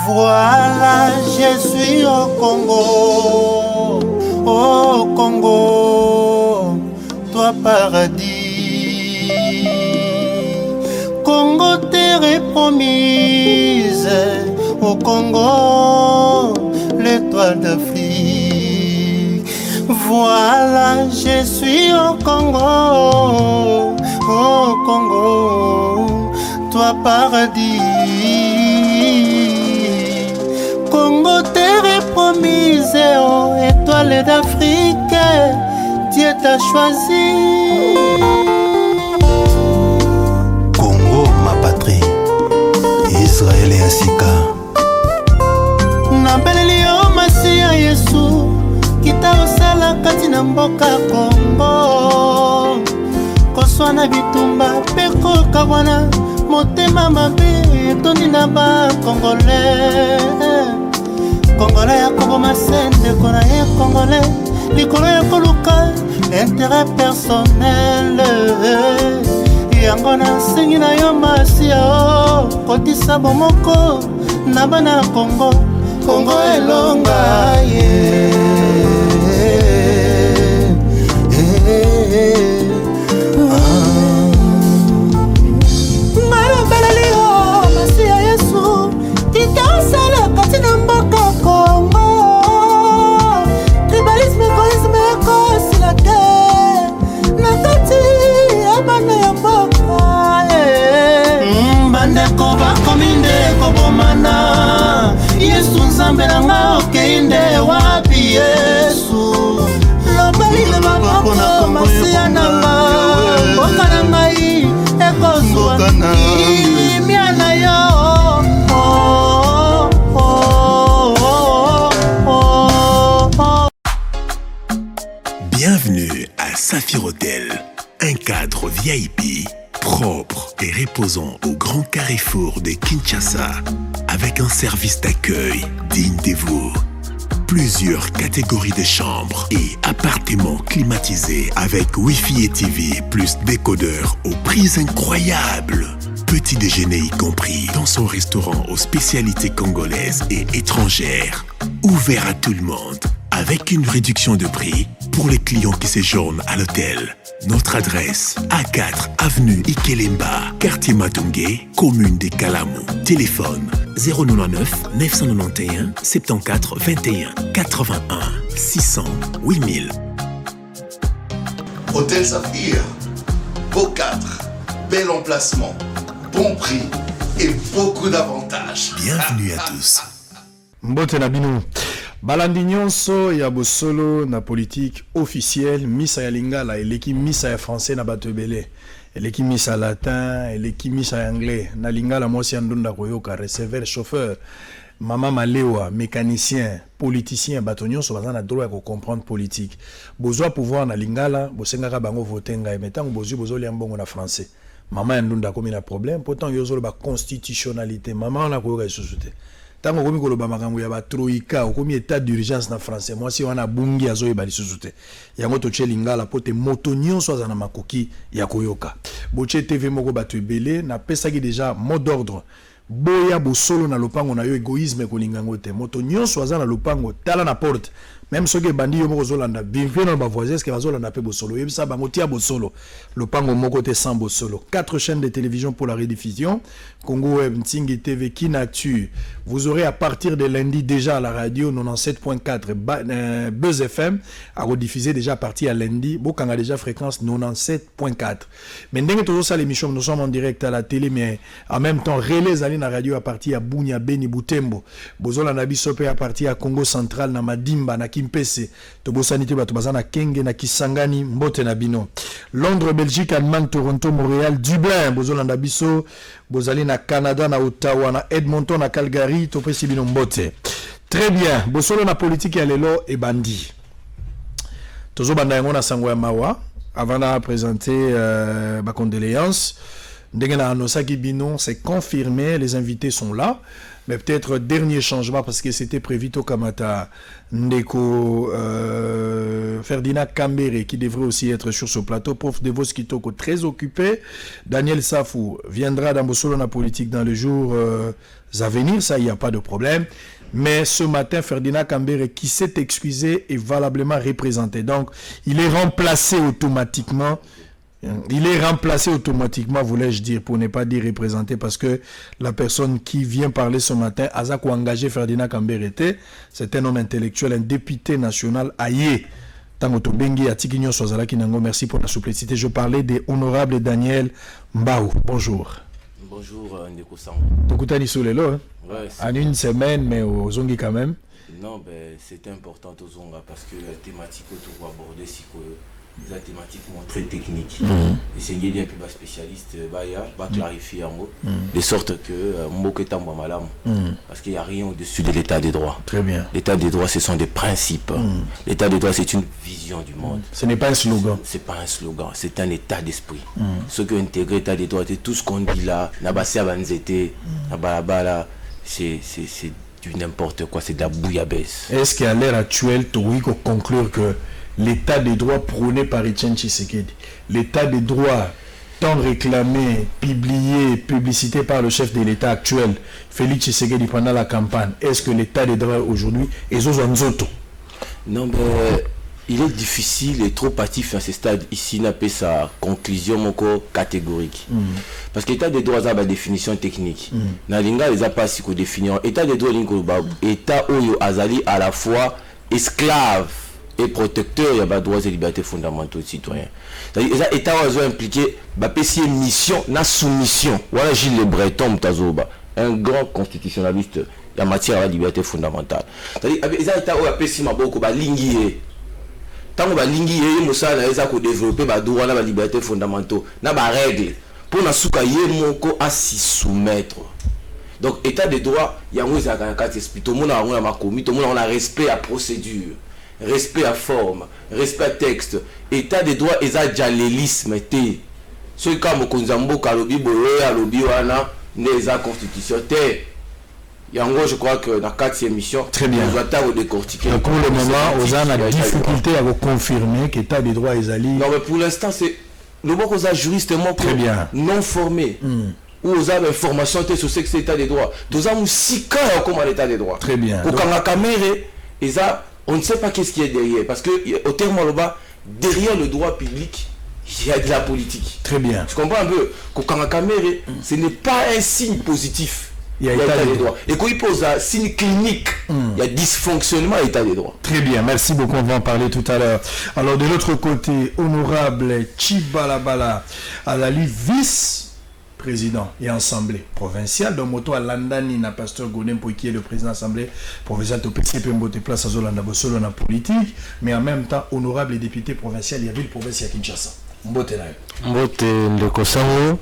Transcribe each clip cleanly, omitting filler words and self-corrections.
Voilà, je suis au Congo, toi paradis. Congo, terre promise, au Congo, l'étoile d'Afrique. Voilà, je suis au Congo, toi paradis. Congo, terre promise, oh, étoile d'Afrique, Dieu t'a choisi. Congo, ma patrie, Israël et Asika. Nambeleli yo Masia Yesu, kita osala kati na mboka Congo. Koswana bitumba peko kawana, motema mabe toni na ba Congolais. Congolais ya koboma sende kona ye Congolais, likolo ya koluka intérêt personnel. Yango na sengi na yo Masia, kotisa bomoko na bana Congo. Congo elonga ye Marabeleli yo Masia Yesu, itasala kati na mboka Congo. Tribalisme, égoïsme, ekosila te na kati ya bana ya mboka. Bandeko bakomi nde kobomana, Yesu nzambe nanga okeinde wapi Yesu. Lobali le maboko Masia nanga, mboka na ngai ekozwa kimia na yo. Bienvenue à Saphir Hotel, un cadre VIP propre et reposant au grand carrefour de Kinshasa, avec un service d'accueil digne de vous. Plusieurs catégories de chambres et appartements climatisés avec Wi-Fi et TV plus décodeur aux prix incroyables. Petit déjeuner y compris dans son restaurant aux spécialités congolaises et étrangères. Ouvert à tout le monde avec une réduction de prix pour les clients qui séjournent à l'hôtel. Notre adresse, A4 avenue Ikelemba, quartier Matungé, commune des Kalamou. Téléphone 099 991 74 21 81 600 8000. Hôtel Saphir, beau cadre, bel emplacement, bon prix et beaucoup d'avantages. Bienvenue à tous. Mbote na bino. Balandi nyonso ya bosolo na politique officielle, misa ya lingala eleki misa ya français na bato ebele, eleki misa latin, eleki misa ya anglais na lingala mosi ya ndunda koyoka, receveur, chauffeur, mama malewa, mécanicien, politicien, bato nyonso baza na droit ya comprendre politique. Bozwa pouvoir na lingala, bosengaka bango voter ngai, metango bozwi bozolia mbongo na français. Mama ya ndunda komi na problème, pourtant yozolo ba constitutionnalité, mama na koyoka isusu te. Tango komi koloba makambo ya ba troika, komi état d'urgence na français. Moi si wana bungi azoye ba lisusu te. Yango to che lingala pote moto nyonso za na makoki ya koyoka. Boche TV moko bato ebele na pesaki déjà mot d'ordre. Boya bosolo na lopango na yo égoïsme kolingango te. Moto nyonso za na lopango tala na porte. Même ceux qui bandi yo moko zolanda bienvenue dans ba voisins que bazolanda pe bosolo. Yebisa bango tia bosolo. Lopango moko te sans bosolo. 4 chaînes de télévision pour la rediffusion. Congo Web, Ntingi TV, Kinactu. Vous aurez à partir de lundi déjà à la radio 97.4 Buzz FM à rediffuser déjà à partir à lundi. Bokanga déjà fréquence 97.4. Mais ndenge tozo ça l'émission, nous sommes en direct à la télé mais en même temps relais ali na radio à partir à Bunia, Beni, Butembo. Bozolanda biso pe à partir à Congo Central na Madimba na Kimpese. Tobosanité bato bazana Kenge na Kisangani, Mbote na bino. Londres, Belgique, Allemagne, Toronto, Montréal, Dublin, bozolanda biso, bozali na Canada, na Ottawa, na Edmonton, na Calgary, topesi bino Mbote. Très bien, bosolo na politique ya lelo e bandi. Tozo banda yango na sango ya mawa, avant de présenter ma condoléance. Ndengena Anosaki Bino, c'est confirmé, les invités sont là. Mais peut-être dernier changement, parce que c'était prévu au Kamata Ndeko Ferdinand Kambere, qui devrait aussi être sur ce plateau. Prof Devos Kitoko, très occupé. Daniel Safou viendra dans Bossolo na politique dans les jours à venir, ça, il n'y a pas de problème. Mais ce matin, Ferdinand Kambere, qui s'est excusé, est valablement représenté. Donc, il est remplacé automatiquement. Il est remplacé automatiquement, voulais-je dire, pour ne pas dire représenté, parce que la personne qui vient parler ce matin, Azako engagé Ferdinand Kambere, c'est un homme intellectuel, un député national aïe. Tangoto Bengi Atikinyo Sozalaki Nango, merci pour la souplicité. Je parlais des honorables Daniel Mbao. Bonjour. Bonjour, Ndeko Sango. Tokutani Solelo, Ouais, en une semaine, mais aux Zongi quand même. Non, ben, c'est important aux Zonga parce que la thématique que tu vas aborder, c'est que la thématique très technique. Et c'est bien plus spécialiste, va clarifier en mot, de sorte que mot que t'en malam, parce qu'il n'y a rien au-dessus de l'état des droits. Très bien. L'état des droits, ce sont des principes. L'état des droits, c'est une vision du monde. Ce n'est pas un slogan. C'est pas un slogan, c'est un état d'esprit. Ce qui intègre l'état des droits, c'est tout ce qu'on dit là, Nabassia Banzete, Nabalabala, c'est du n'importe quoi, c'est de la bouillabaisse. Est-ce qu'à l'heure actuelle, tu peux conclure que l'état des droits prôné par Etienne Tshisekedi, l'état des droits tant réclamé, publicité par le chef de l'état actuel, Félix Tshisekedi pendant la campagne, est-ce que l'état des droits aujourd'hui est aux Anzoto? Non, mais il est difficile et trop hâtif à ce stade ici n'a pas sa conclusion encore catégorique. Parce que l'état des droits a une définition technique. Nalinga les a pas si qu'on définir. État des droits état où azali à la fois esclave et protecteur, il y a des droits et libertés fondamentaux de citoyens. C'est-à-dire état où impliqué une mission, na soumission. Voilà Gilles Le Breton Mtazoba, un grand constitutionnaliste en matière de la liberté fondamentale. C'est-à-dire état où apprécie ma beaucoup ba lingié. Tant que balingi et mosa na eza ko développer ba droit na ba liberté fondamentaux na ba règle pour na suka ye moko à s'y soumettre. Donc état de droit yango eza ka kati esprit tout monde a na makomi tout monde on a respect à procédure, respect à forme, respect à texte. État de droit eza dialélisme té ce ka mokonza mboka lobi boye alobi wana neza constitution té. Yango, je crois que dans la 4e émission, très bien. On doit décortiquer. Donc pour le moment, on a la difficulté à vous confirmer que l'état des droits est allé. Non, mais pour l'instant, c'est le mot qu'on a juristement non formé. Ou aux avez information sur ce que c'est l'état des droits. Nous avons 6 cas comme l'état des droits. Très bien. Pour quand la caméra, on ne sait pas qu'est-ce qui est derrière. Parce que au terme là-bas, derrière le droit public, il y a de la politique. Très bien. Tu comprends un peu? Quand la caméra, ce n'est pas un signe positif. Il y a état des droits. Et quand il pose un signe clinique, il y a dysfonctionnement à l'état des droits. Très bien, merci beaucoup, on va en parler tout à l'heure. Alors de l'autre côté, honorable Chibalabala Alali, vice-président et assemblée provinciale, donc moto à Landani na pasteur Gonempo qui est le président de l'assemblée provinciale de PCP Mbote place à Zolanda Bosolo na politique, mais en même temps honorable député provincial et ville provinciale à Kinshasa. Mbote Ndeko Sango,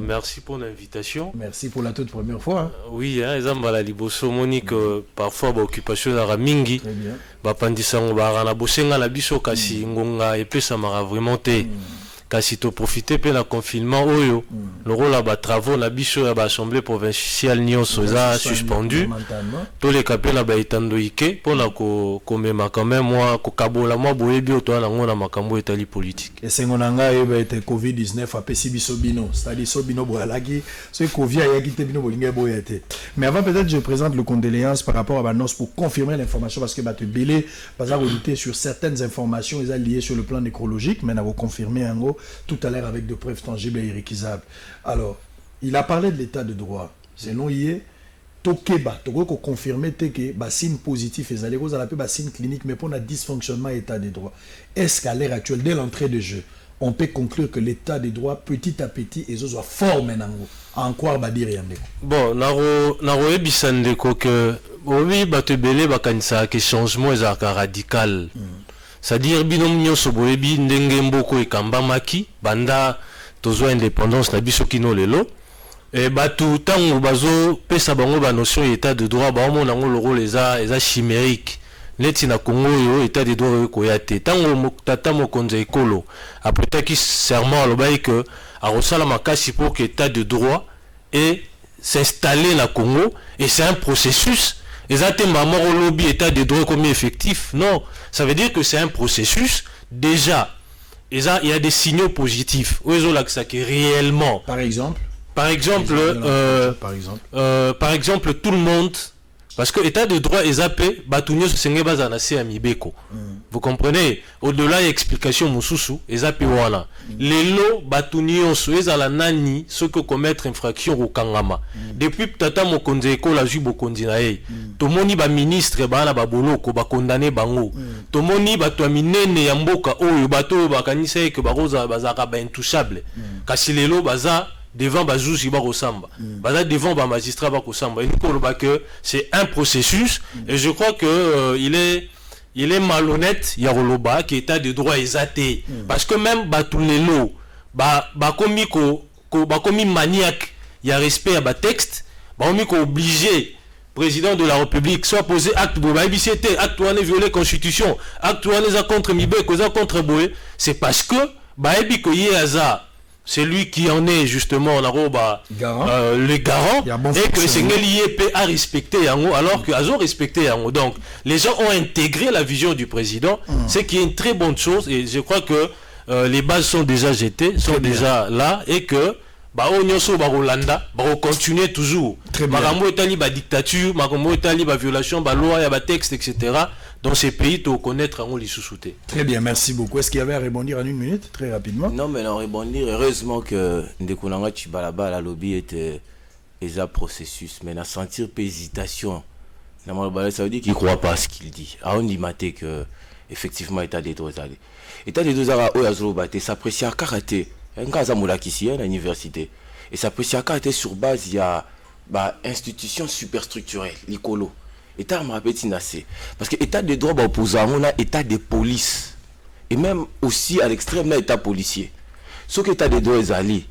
merci pour l'invitation. Merci pour la toute première fois. Oui, exemple la liboso monique parfois occupation na mingi. Très bien. Ba pandisango ba na bosenga na biso kasi ngonga epesa mara vraiment te. Kasi to profiter pe na confinement oyo. Le rôle ba travaux na biso ya ba assemblée provinciale nyonso za suspendu. Tous les capés na ba itando ike pour na ko mema quand même moi ko kabola moi boyebi oto na ngona makambo etali politique. Et c'est ngonanga eba était Covid-19 apesi biso bino, c'est-à-dire so bino boalaki, so Covid a yaki bino bolinga boyete. Mais avant peut-être je présente le condoléances par rapport à Banos pour confirmer l'information parce que batu belé pas à redouter sur certaines informations ils liées sur le plan nécrologique mais n'a pas confirmé en gros tout à l'heure avec de preuves tangibles et irrécusables. Alors, il a parlé de l'état de droit. C'est non hier Tokeba, Toko confirmer que bassine positif et allez vous à la bassine clinique mais pour un dysfonctionnement état de droit. Est-ce qu'à l'heure actuelle dès l'entrée de jeu on peut conclure que l'état de droit petit à petit et soit fort maintenant en quoi va dire yandeko. Bon, naro ebisandeko que oui batebele bakanisa que changement est radical. C'est-à-dire binom nyonso boyebi ndenge mboko ekambamaki banda tozo indépendance na biso kino lelo et batu tango bazo pesa bango ba notion état de droit ba mona ngo le rôle eza chimérique neti na Congo yo état de droit ko ya te tango tata mokonza ekolo après taki serment alobai que à Rosala Makasi pour que l'état de droit et s'installer na Congo, et c'est un processus. Et ça maman au lobby état de droit comme effectif. Non, ça veut dire que c'est un processus. Déjà, il y a des signaux positifs. Où est-ce que réellement? Par exemple, tout le monde, parce que l'état de droit est zappé, Batunyo se senge bazanasi à Mibeko. Vous comprenez? Au-delà de l'explication Moussousou, et zappé voilà. Les lots Batunyo se ezala nani ce que commettre infraction au Kangama. Depuis Tata Mokonze Eko la ju Bokondi na ye. Tomoni ba ministre ba na ba boloko ba condamné bango. Tomoni ba to minene ya mboka oyo bato ba kanisa que ba roza bazaka ba intouchable. Kasi les lots baza devant Bazouzi Barosamba, devant ba magistrat Bakosamba. Et nous que c'est un processus et je crois que il est malhonnête Yaroloba qui état de droit exaté parce que même Batulelo commis maniaque il y a respect à ba texte obligé président de la République soit posé acte de BCT acte ou violé constitution acte ou contre Mibé cause contre Boé c'est parce que baebi ko yeza c'est lui qui en est justement le garant et que c'est lié à respecter Yango alors que Azo respecté Yango. Donc les gens ont intégré la vision du président, ce qui est une très bonne chose et je crois que les bases sont déjà jetées, sont déjà là et que Onyoso Barolanda va continuer toujours. Magambo etali ba dictature, Magambo etali ba violation ba loi ya ba texte etc. Dans ces pays, tu connaître en les sous-soutés. Très bien, merci beaucoup. Est-ce qu'il y avait à rebondir en une minute, très rapidement? Non, mais non, rebondir. Heureusement que Ndekunanga Chibalaba, la lobby était un processus. Mais à sentir peu hésitation, ça veut dire qu'il ne croit pas à ce qu'il dit. On dit maté que effectivement, état des droits. État des droits, il s'apprécie à karaté. Un cas à Moulakissi, à l'université. Et s'apprécie à karaté sur base, il y a institution superstructurelle, l'ICOLO. État parce que état de droit opposant on a état de police et même aussi à l'extrême là état policier ce que état de droit est allé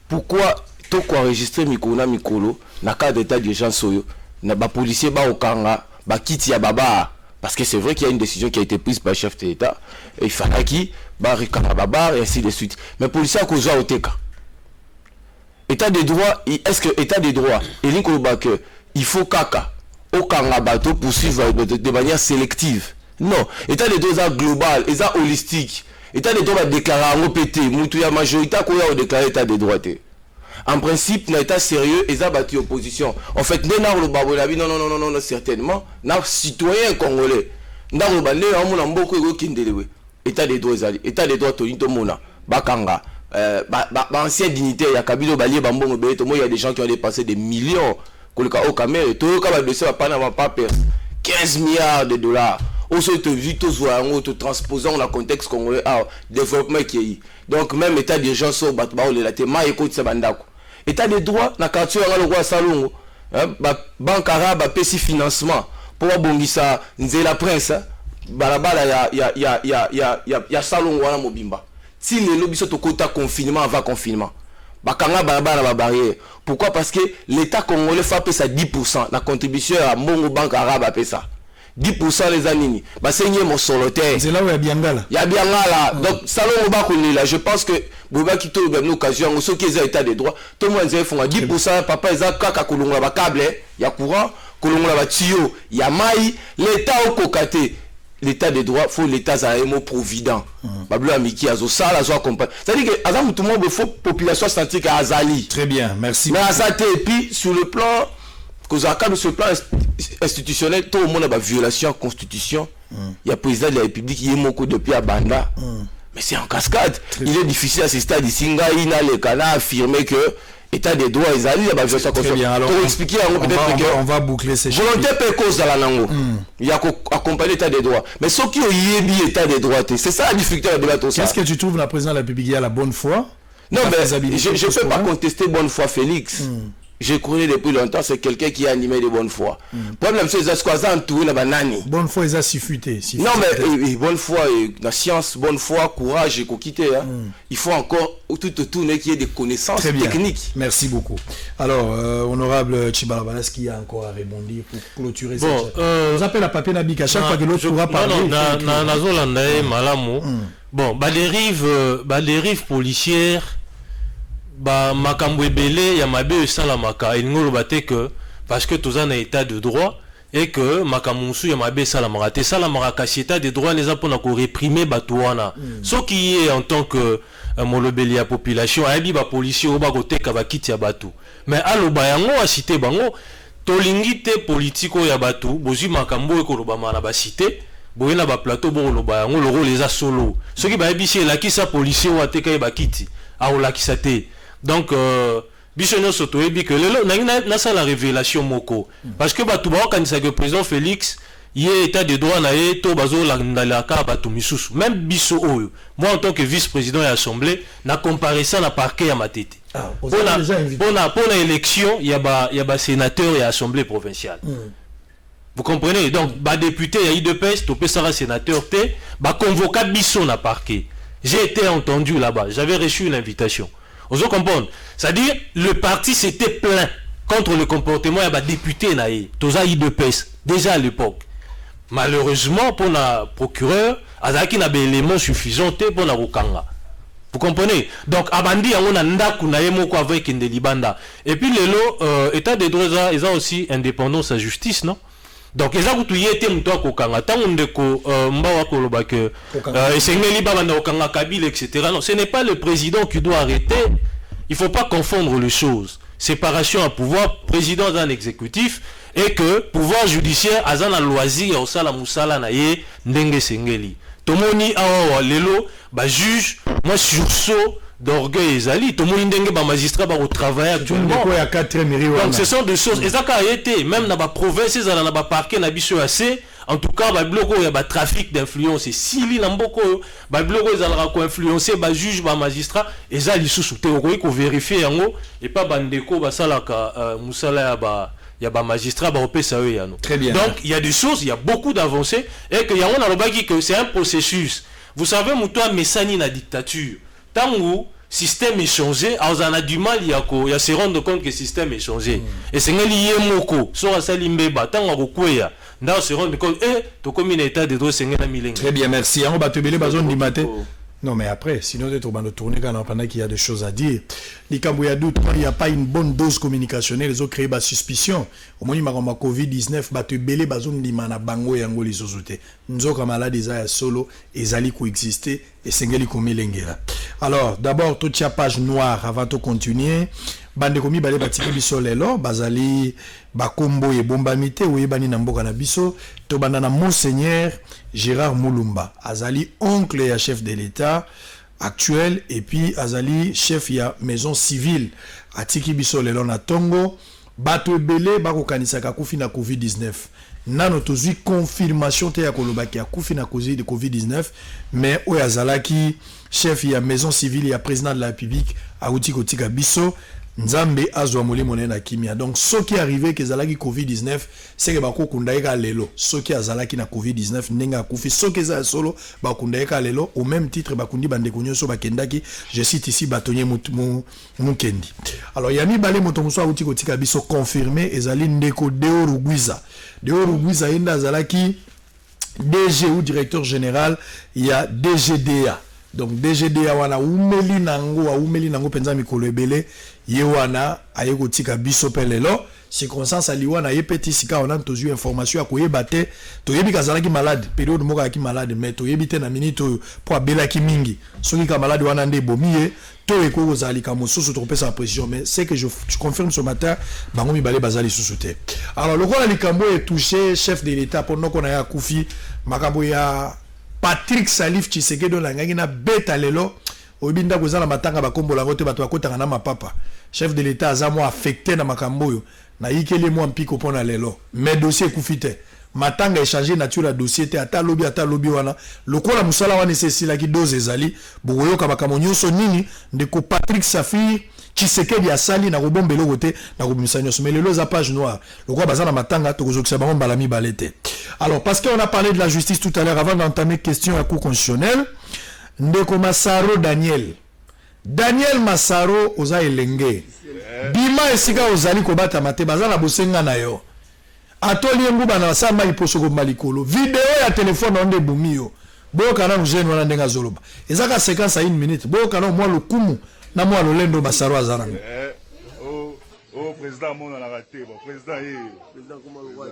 pourquoi to quoi enregistrer mikolo na cas d'état d'urgence soyo na ba policier ba okanga ba kiti ya baba parce que c'est vrai qu'il y a une décision qui a été prise par le chef de l'état et il fallait qu'il ba rikanga baba et ainsi de suite mais policier a cause au teka état de droit est-ce que état de droit et l'incoloba que il faut kaka aucun bateau poursuivre de manière sélective. Non, état de droit global, état holistique. État de droit déclaré en OPT, la majorité a déclaré état de droit. En principe, dans l'état sérieux, ils ont battu opposition. En fait, non, certainement, nos citoyens congolais, état de droit, état de droit, Bakanga, ancien dignitaire, il y a Kabilo Balié, Bambongo, il y a des gens qui ont dépassé des millions. 15 milliards de dollars. Transposant le contexte congolais développement qui est. Donc même état d'urgence au état de droit na quartier le roi Salongo banque arabe a payé financement pour bongisa nzela prince balabala ya Salongo wana mobimba si les lobbies sont au quota confinement avant confinement bakanga balabala ba barrière. Pourquoi? Parce que l'État congolais fait payer ça 10%. La contribution à Mongo Banque Arabe a payé ça. 10% les années. Bah c'est mon solotaire. C'est là où il y a Biangala. Il y a Biangala. Donc salon Obakouni là. Je pense que Boba qui tourne une occasion. Ceux qui ont état de droit. Tout le monde font 10%. Papa ils ont kaka kolonga ba câble. Il y a courant. Kolonga ba tuyau. Il y a maï. L'État au cocaté. L'état de droit, faut l'État zaémo provident. Bablo Amiki azo ça la zo accompagne. C'est-à-dire que azam tout le monde faut population sentir qu'azali. Très bien, merci. Mais azate et puis sur le plan sur le plan institutionnel, tout le monde a une violation de la constitution. Il y a président de la République qui est moko depuis à Banda. Mais c'est en cascade. Il est difficile à ce stade ici il a le canard affirmé que état des droits ils allaient la violation très bien. Alors, pour expliquer on va boucler ces choses. Volonté per cause dans la langue. Il y a accompagné l'état des droits. Mais ceux qui ont yébi état des droits, c'est ça la difficulté de débattre. Qu'est-ce que tu trouves la présidente de la République a la bonne foi? Non, mais je ne peux pas contester bonne foi Félix. Je connais depuis longtemps, c'est quelqu'un qui est animé de bonne foi. Problème, c'est que bonne foi, ils ont suffuté. Non, mais bonne foi, la science, bonne foi, courage, et quitter. Il faut encore tout tourner qu'il y ait des connaissances techniques. Merci beaucoup. Alors, honorable Tchibalabalas, qui a encore à rebondir pour clôturer cette chat. Vous appelez la papier Nabik à chaque fois que l'autre pourra parler. Bon, les rives policières. ba makambo ebele ya mabe esalamaka elingo loba te que parce que toza na état de droit et que makambo musu ya mabe esalamaka te esalamaka kasi état de droit neza mpona koreprime bato wana soki ye en tant que molobeli ya population ayebi bapolisier oyo bakoteka bakiti ya bato mais aloba yango asite bango tolingi te politike oyo ya bato bozwi makambo oyo ekolobama na basite boye na baplateau bokoloba yango loko leza solo soki bayebisi elakisa policier oyo ateka ye bakiti aolakisa te donc biso nyonso toyebi ke lelo nangi nasala révélation moko parce que bato baokanisaka que président Félix ye état de droit na ye to bazolandalaka bato misusu même biso oyo moi en tant que vice-président ya assemblée na comparer ça na parquet ya Matete pona élection ya ba sénateur ya assemblée provinciale vous comprenez donc ba député ya IDPS to pesara sénateur te ba convoquer biso na parquet j'ai été entendu là-bas j'avais reçu une invitation vous comprenez c'est-à-dire le parti s'était plaint contre le comportement ya ba député na ye toza IDPS déjà à l'époque malheureusement pour la procureur azaki na éléments suffisants pour la rokanga vous comprenez donc abandi yango na ndaku na ye moko avec inde libanda et puis lelo état de droit ils ont aussi indépendance à justice non donc eza kutu yete mto akokanga tango ndeko mbawa koloba que esengeli baba na okanga Kabila etc. non ce n'est pas le président qui doit arrêter il faut pas confondre les choses séparation à pouvoir président d'un exécutif et que pouvoir judiciaire azana loisir osala musala na ye ndenge sengeli tomoni awa lelo ba juge moi sursaut d'orgueil ezali tomoni ndenge ba magistrat ba travailler actuellement donc ce sont des choses ezaka été même na ba province ezala na ba parquet na biso assez en tout cas ba bloko ya ba trafic d'influence sili na mboko ba bloko ezala ko influencer ba juge ba magistrat ezali susu te ko vérifier yango et pas bandeko ba salaka musala ya ba magistrat ba opesa eux yano. Très bien. Donc il y a des choses, il y a beaucoup d'avancées et que yango na lobaki que c'est un processus. Vous savez mutoa mesani na dictature. Tango système est changé, on a du mal il y a se rendre compte que le système est changé. Et c'est ngeli yemoko so asali mbeba tango kokwea nda se rendre compte to comme une état de droit c'est ngela milenge. Très bien, merci. On va te bele bazon di matin. Non, mais après, sinon, on va nous tourner pendant qu'il y a des choses à dire. Il n'y a pas une bonne dose communicationnelle, ils ont créé des suspicions. Au moins, il y a Covid-19, il y a bango et angoli sosote. Nous avons malade des solo, et ali coexister, et sengeli komelengera. Alors, d'abord, toute la page noire avant de continuer. Bande komi bale batiki biso lelo bazali bakombo e bombamite ou ebani na mboka na biso to banda na Monseigneur Gérard Moulumba azali oncle ya chef de l'État actuel et puis azali chef ya maison civile atiki biso lelo na Tongo bato ebele bako kanisaka kufi na Covid-19 nano tozui confirmation te ya kolobaki ya kufi na Covid-19 mais oyo azalaki chef ya maison civile ya président de la République auti kotika biso Nzambe azwa molimo na kimia. Donc ce qui est arrivé que zalaki Covid-19 c'est que bako kundaika lelo ce qui azalaki na Covid-19 nenga kufi ce que za solo bakundaika lelo au même titre bakundi bande kunyoso bakendaki je cite ici batonye mukendi. Alors yami balé motomuso auti kotika biso confirmé ezali ndeko Deo Rugwiza enda zalaki DG ou directeur général il y a DGDA. Donc DGDA wana umeli nango penza mikolo ebele ye wana ayeko tika biso pelelo circonstance aliwana ye petit sika on a tozu information akoyeba te toyebi kazalaki malade période moko aki malade mais toyebi te na minute po abela ki mingi soki ka malade wana nde bomiye to ekoko zalika mosusu to pesa pression mais c'est que je confirme ce matin bango mi balé bazali susute. Alors le rôle likambo est touché chef de l'État pendant qu'on a ya kufi makambo ya Patrick Salif Tshisekedi langaki na beta lelo obinda kozala matanga bakombo lango te bato bakotanga na mapapa chef de l'État azamo affecté na makambo yo na yikele mo mpiko pona lelo mais dossier kufite matanga échanger nature ya dossier te ata lobi wana lokola musala wana sesila ki dose ezali boyo ka makambo nyonso nini ndeko Patrick Safir Tshisekedi asali na kobombelo kote na kobimisa nyonso mais lelo za page noire lokola bazana matanga to kozokisa bango balami balete. Alors parce qu'on a parlé de la justice tout à l'heure avant d'entamer question à cour constitutionnelle ndeko Massaro Daniel Massaro oza elenge bima esika ozali kobata mate bazana bosenga na yo atoli nguba na samba iposo ko malikolo video ya téléphone onde bumio boka na jeune wana ndenga zoloba ezaka séquence à 1 minute boka na moi lokumu na mwa lolendo Massaro azana. Oh président mon na raté bon président comment le roi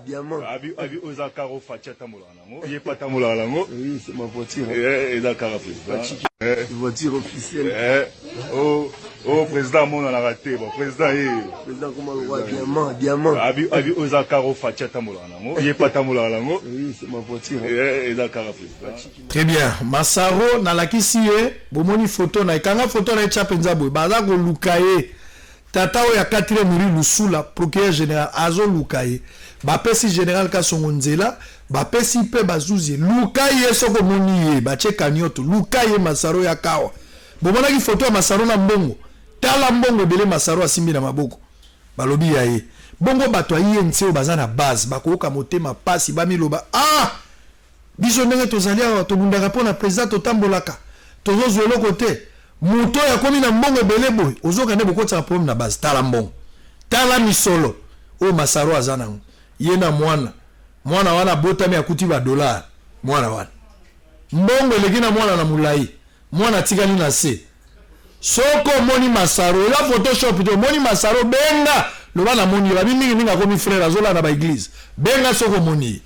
diamant abi oza karo facha tamola nango il pas tamola nango oui c'est ma voiture et la caro président voiture officielle oh président mon na raté bon président comment le roi diamant abi oza karo facha tamola nango il pas tamola nango oui c'est ma voiture et la caro président. Très bien. Massaro na lakisi ye bomoni photo na ikanga photo na chapenza boy baza ko lukaye tata o ya 4e muri lusula procureur général azo lukaye bapesi général Kasongo Nzela bapesi pe bazuzi lukaye soko moni ye bache kanyoto lukaye Massaro ya kawa bomona ki photo ya Massaro na mbongo tala mbongo bele Massaro asimbi na maboko balobi ya ye bongo bato aye ntse baza na base bakoka motema pasi bamiloba biso ndenge tozali awa tobundaka mpona président totambolaka tozozwa eloko te moto ya komi na mbongo ebele boye ozokende bokotisa problème na base tala mbongo tala misolo oyo Massaro aza nango ye na mwana wana botami akuti $, mwana wana mbongo eleki na mwana na mulai mwana atikali na se soko omoni Massaro ela photoshop te omoni Massaro benga loba na moni babi mingi akomi frère azola na baéglise benga soko omoni.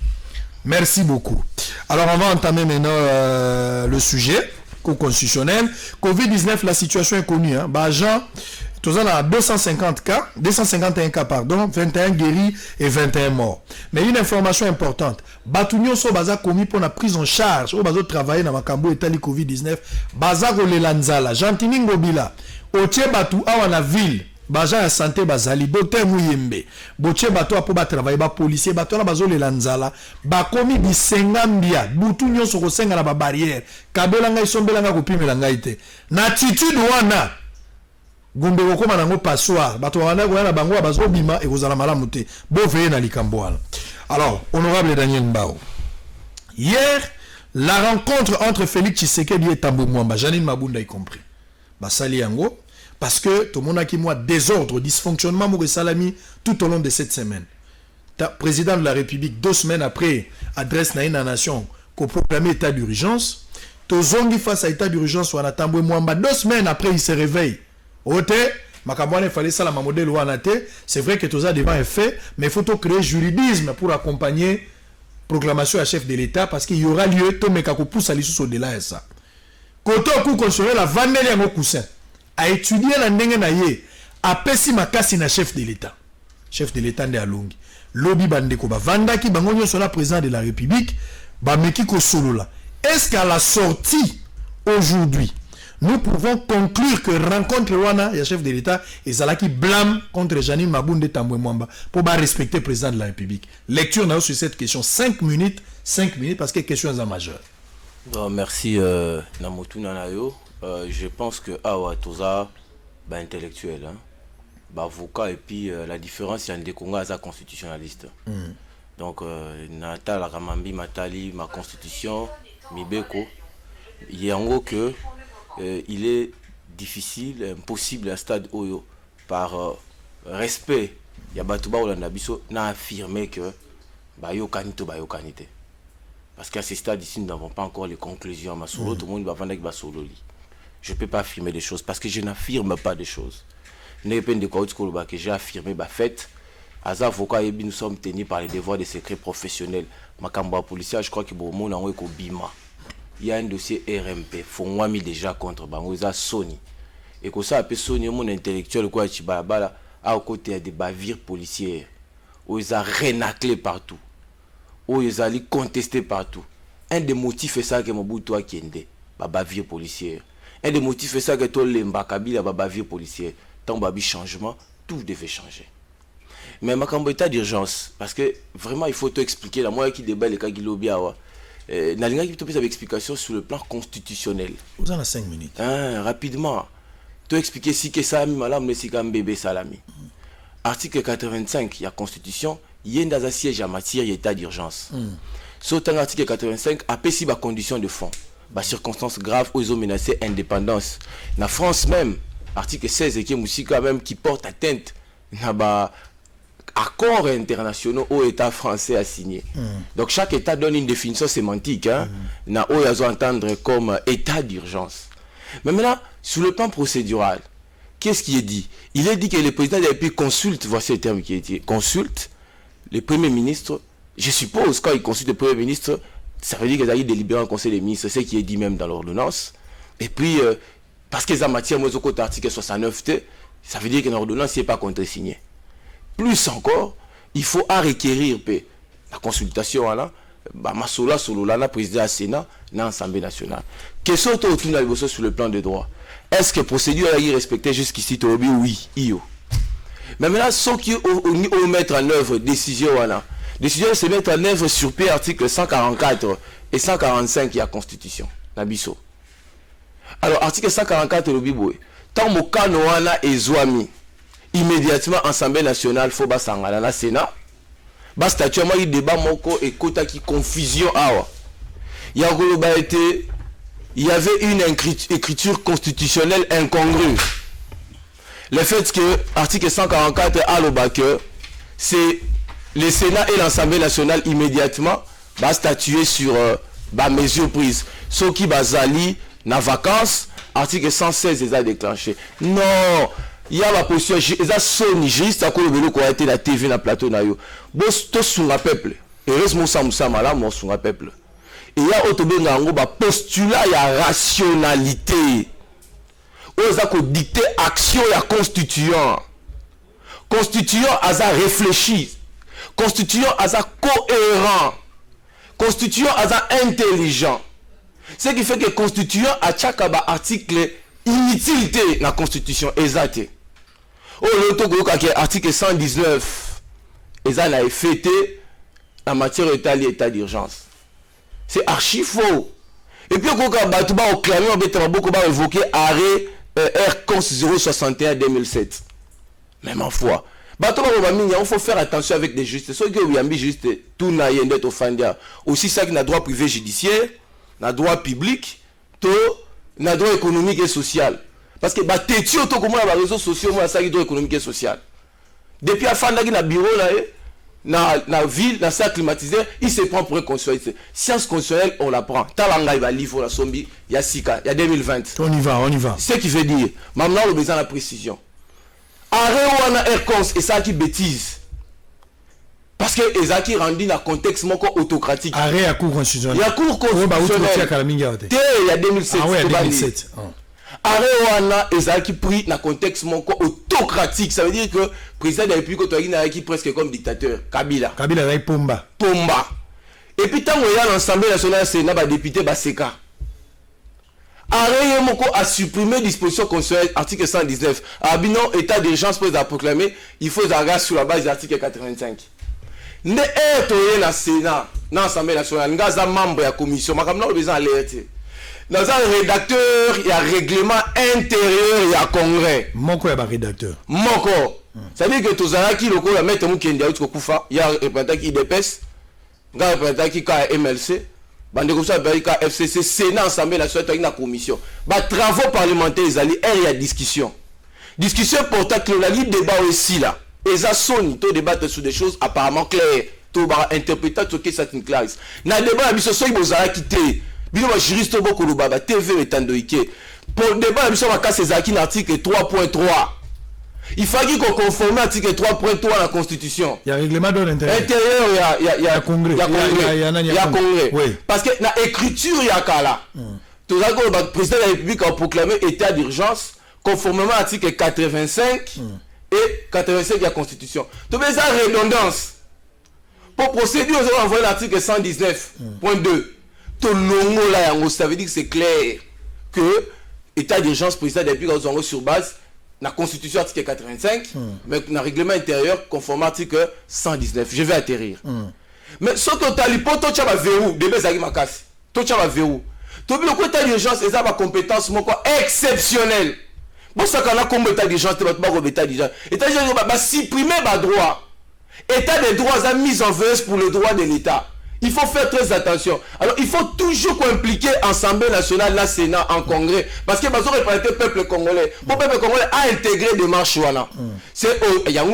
Merci beaucoup. Alors on va entamer maintenant le sujet constitutionnel. Covid-19, la situation est connue. Hein? Bah, Jean, tous en a 251 cas, pardon, 21 guéris et 21 morts. Mais une information importante. Batounio so baza commis pour la prise en charge. Au bazo travailler dans Makambo et tali Covid-19. Baza le lanzala. Jantini Ngobila. Otie Batou awa na ville. Baja ya santé bazali docteur Muyembe boche bato apo ba travailler ba policier bato na bazo le lanzala ba komi bisenga mbia butu nyonso ko senga na ba barrière kabela ngai sombela nga kopimela ngai te na attitude wana gombe kokoma nango passoir bato wana ko na bango bazo bima e kozala malamu te bo veye na likambo wana. Alors honorable Daniel Mbao, hier la rencontre entre Félix Tshisekedi et Tambwe Mwamba, Janine Mabunda y compris basali yango parce que tout le monde a qui moi désordre, dysfonctionnement, Mouré Salami tout au long de cette semaine. Président de la République, 2 semaines après, adresse na une nation qu'on proclame état d'urgence. Tozongi face à état d'urgence ou à Tambwe Mwamba, 2 semaines après, il se réveille. Ote, Makabouane, il fallait ça la modèle ou anate. C'est vrai que tout ça devant est fait, mais il faut créer juridisme pour accompagner proclamation à chef de l'État parce qu'il y aura lieu, tout mais qu'on pousse à l'issue au-delà de ça. Koto coup constitutionnel la vandelle à mon coussin. A étudié la ndenge na ye a pesi makasi na chef de l'État nde alongi lobi bandeko ba vandaki bango nyonso na président de la République ba meki ko solola. Est-ce qu'à la sortie aujourd'hui nous pouvons conclure que rencontre wana ya chef de l'État ezalaki blâme contre Janine Mabunda Tambwe Mwamba pour ba respecter président de la République? Lecture na sur cette question 5 minutes parce que question est majeure. Bon, merci Namotu Nanayo. Je pense que awa toza ba intellectuel hein, ba avocat et puis la différence il y a des Congolais à constitutionnaliste. Donc Natala Kamambi Matali ma constitution Mibeko il y a en gros que il est difficile impossible à stade oyo par respect il y a batuba Olanda biso na affirmer que ba yo kanito parce qu'à ce stade ici nous n'avons pas encore les conclusions à solo tout le monde va vendre avec ba solo li. Je ne peux pas affirmer des choses parce que je n'affirme pas des choses. Que j'ai affirmé, fait, as avocat, nous sommes tenus par les devoirs des secrets professionnels. Makamba policier, je crois que bon, Bima. Il y a un dossier RMP, faut mis déjà contre Bangoza Sony. Et que ça, après Sony, mon intellectuel, quoi, Chibala, à côté des bavires policières, où ils ont renaclé partout, où ils ont contesté partout. Un des motifs est ça que mon bout toi qui est bavire policière. Un des motifs est ça que tout le Mbakabi, la bavire policière. Tant babi changement, tout devait changer. Mais ma état d'urgence, parce que vraiment il faut tout expliquer. La moi qui débat les cas Gilobiawa. Nalinga qui te pose avec explication sur le plan constitutionnel. Vous en avez 5 minutes. Rapidement. Tu expliquer si que ça mi malam mais si comme bébé salami. Article 85, il y a constitution, il y a un siège en matière d'état d'urgence. Sauf un article 85, après si ba condition de fond. Bah, circonstances graves où ils ont menacé indépendance. La France même, article 16 et qui est quand même qui porte atteinte à accords internationaux où l'État français a signé. Donc chaque État donne une définition sémantique. Hein, où ils ont entendre comme état d'urgence. Mais maintenant, sur le plan procédural, qu'est-ce qui est dit? Il est dit que le président de la République consulte, voici le terme qui est dit, consulte le Premier ministre. Je suppose, quand il consulte le Premier ministre, ça veut dire qu'il a délibéré en Conseil des ministres, c'est ce qui est dit même dans l'ordonnance. Et puis, parce que ça matière, moi, au côté article 69T, ça veut dire que l'ordonnance n'est pas contre-signée. Plus encore, il faut requérir la consultation, là, Masola Sololana, président du Sénat, dans l'Assemblée nationale. Question autour de sur le plan de droit. Est-ce que la procédure a été respectée jusqu'ici? Oui, iyo. Mais maintenant, ceux qui ont mettre en œuvre décision, décision de se mettre en œuvre sur P article 144 et 145 de la Constitution. Nabiso. Alors, article 144 le Biboé. Tant que Kanoana et Zouami, immédiatement, Assemblée nationale, faut bas sangala na Sénat. Bas statut, moi, il débat moko et kota qui confusion awa. Il y avait une écriture constitutionnelle incongrue. Le fait que l'article 144 a le backer, c'est le Sénat et l'Assemblée nationale immédiatement va statuer sur la mesure prise. Ce qui va zali na vacances, article 116 est déclenché. Non, il y a la position, il y a Sony, juste à cause de l'eau qui a été la TV na plateau na yo. Bon, tout sur le peuple. Et reste mon samoussama là, mon sur le peuple. Et il y a autre postulat, il y a rationalité. Ils ont dicté action et constituant. Constituant a réfléchi. Constituant a cohérent. Constituant a intelligent. Ce qui fait que constituant a chaque article inutilité dans la constitution exacte. Article 119 ils ont fêté en matière d'état d'urgence. C'est archi faux. Et puis on va clamer, on va évoquer arrêt R-Cons 061 2007. Même en foi. Il faut faire attention avec des justes. Ceux qui ont mis juste tout n'a rien d'être offendu. Aussi ça qui a droit privé judiciaire, n'a droit public, tout n'a droit économique et social. Parce que tu as comment les réseaux sociaux, moi ça qui droit économique et social. Depuis la fin de la bureau là, dans la ville, dans sa climatisée, il se prend pour un constitutionnel. Science constitutionnelle, on la prend. Talanga, il va livre la sombi, il y a 6 cas, il y a 2020. On y va. Ce qui veut dire, maintenant, on a besoin de la précision. Arrêt ou on a Aircons, et ça qui bêtise. Parce que les acquis rendus dans le contexte autocratique. Arrêt à cour constitutionnel. Il y a cour constitutionnel. Il y a 2007. Ah ouais, 2007. Arrêt ou on a les acquis pris dans le contexte autocratique. Ça veut dire que le président de la République a acquis presque comme dictateur. Kabila. Kabila a Pomba. Et puis tant qu'il y a l'Assemblée nationale, c'est un député Baseka. Arrêt Moko a supprimé disposition constitutionnelle article 119. Abinon état d'urgence pour la proclamer, il faut agir sur la base de l'article 85. Ne est dans le Sénat, dans l'Assemblée nationale, nous sommes membres de la commission, nous avons besoin d'alerter. Nous avons un rédacteur, il y a un règlement intérieur, il y a un congrès. Moko est un rédacteur. Moko. Ça veut dire que tous les qui le coup, mettre un qui il y a un représentant qui IDPS, un représentant qui est MLC. FCC, Sénat, Assemblée nationale, la commission. Travaux parlementaires, il y a discussion. Discussion portant que la libre débat aussi là. Et ça sonne, tout débattre sur des choses apparemment claires. Tout interpréter ce qui est une classe. Dans le débat, il y a quitté. Il y a un juriste beaucoup de TV et Tandoïke. Pour le débat, il y a un article 3.3. Il faut qu'il conforme l'article 3.3 de la Constitution. Il y a un règlement de l'intérieur. L'intérieur, il y a congrès. Il y a congrès. Oui. Parce que dans l'écriture, il y a qu'à là. Tout ça, le président de la République a proclamé état d'urgence conformément à l'article 85 et 85 de la Constitution. Donc, il y a une redondance. Pour procéder, nous avons envoyé l'article 119.2. Tout le monde là, ça veut dire que c'est clair que l'état d'urgence président de la République a sur base la Constitution article 85, mais dans le règlement intérieur conformément à l'article 119. Je vais atterrir. Mais ce que tu as l'hypothèse, tu as verrou, demain ça va casser. Tu as verrou. Tu as le état d'urgence, et ça va compétence exceptionnelle. Bon, ça qu'on a comme état d'urgence, tu vas pas comme état d'urgence. État d'urgence va supprimer ma droit. État des droits a mis en veilleuse pour le droit de l'État. Il faut faire très attention. Alors, il faut toujours impliquer l'Assemblée nationale, la Sénat, en Congrès. Parce que nous représentons le peuple congolais. Le peuple congolais a intégré des marches. C'est il y a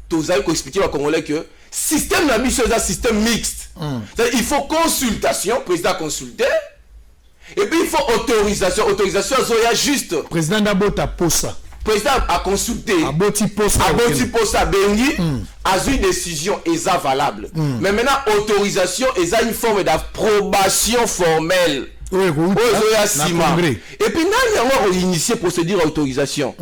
tous allez expliquer aux Congolais que le système de mission est un système mixte. Il faut consultation, président consulté. Et puis il faut autorisation. Autorisation, Zoya juste. Président Nabota Posa. Président a consulté. Aboti Posa. Bengi. A eu une décision ESA valable. Mais maintenant, autorisation, ESA une forme d'approbation formelle. Oui, et puis, nous avons initié procédure d'autorisation.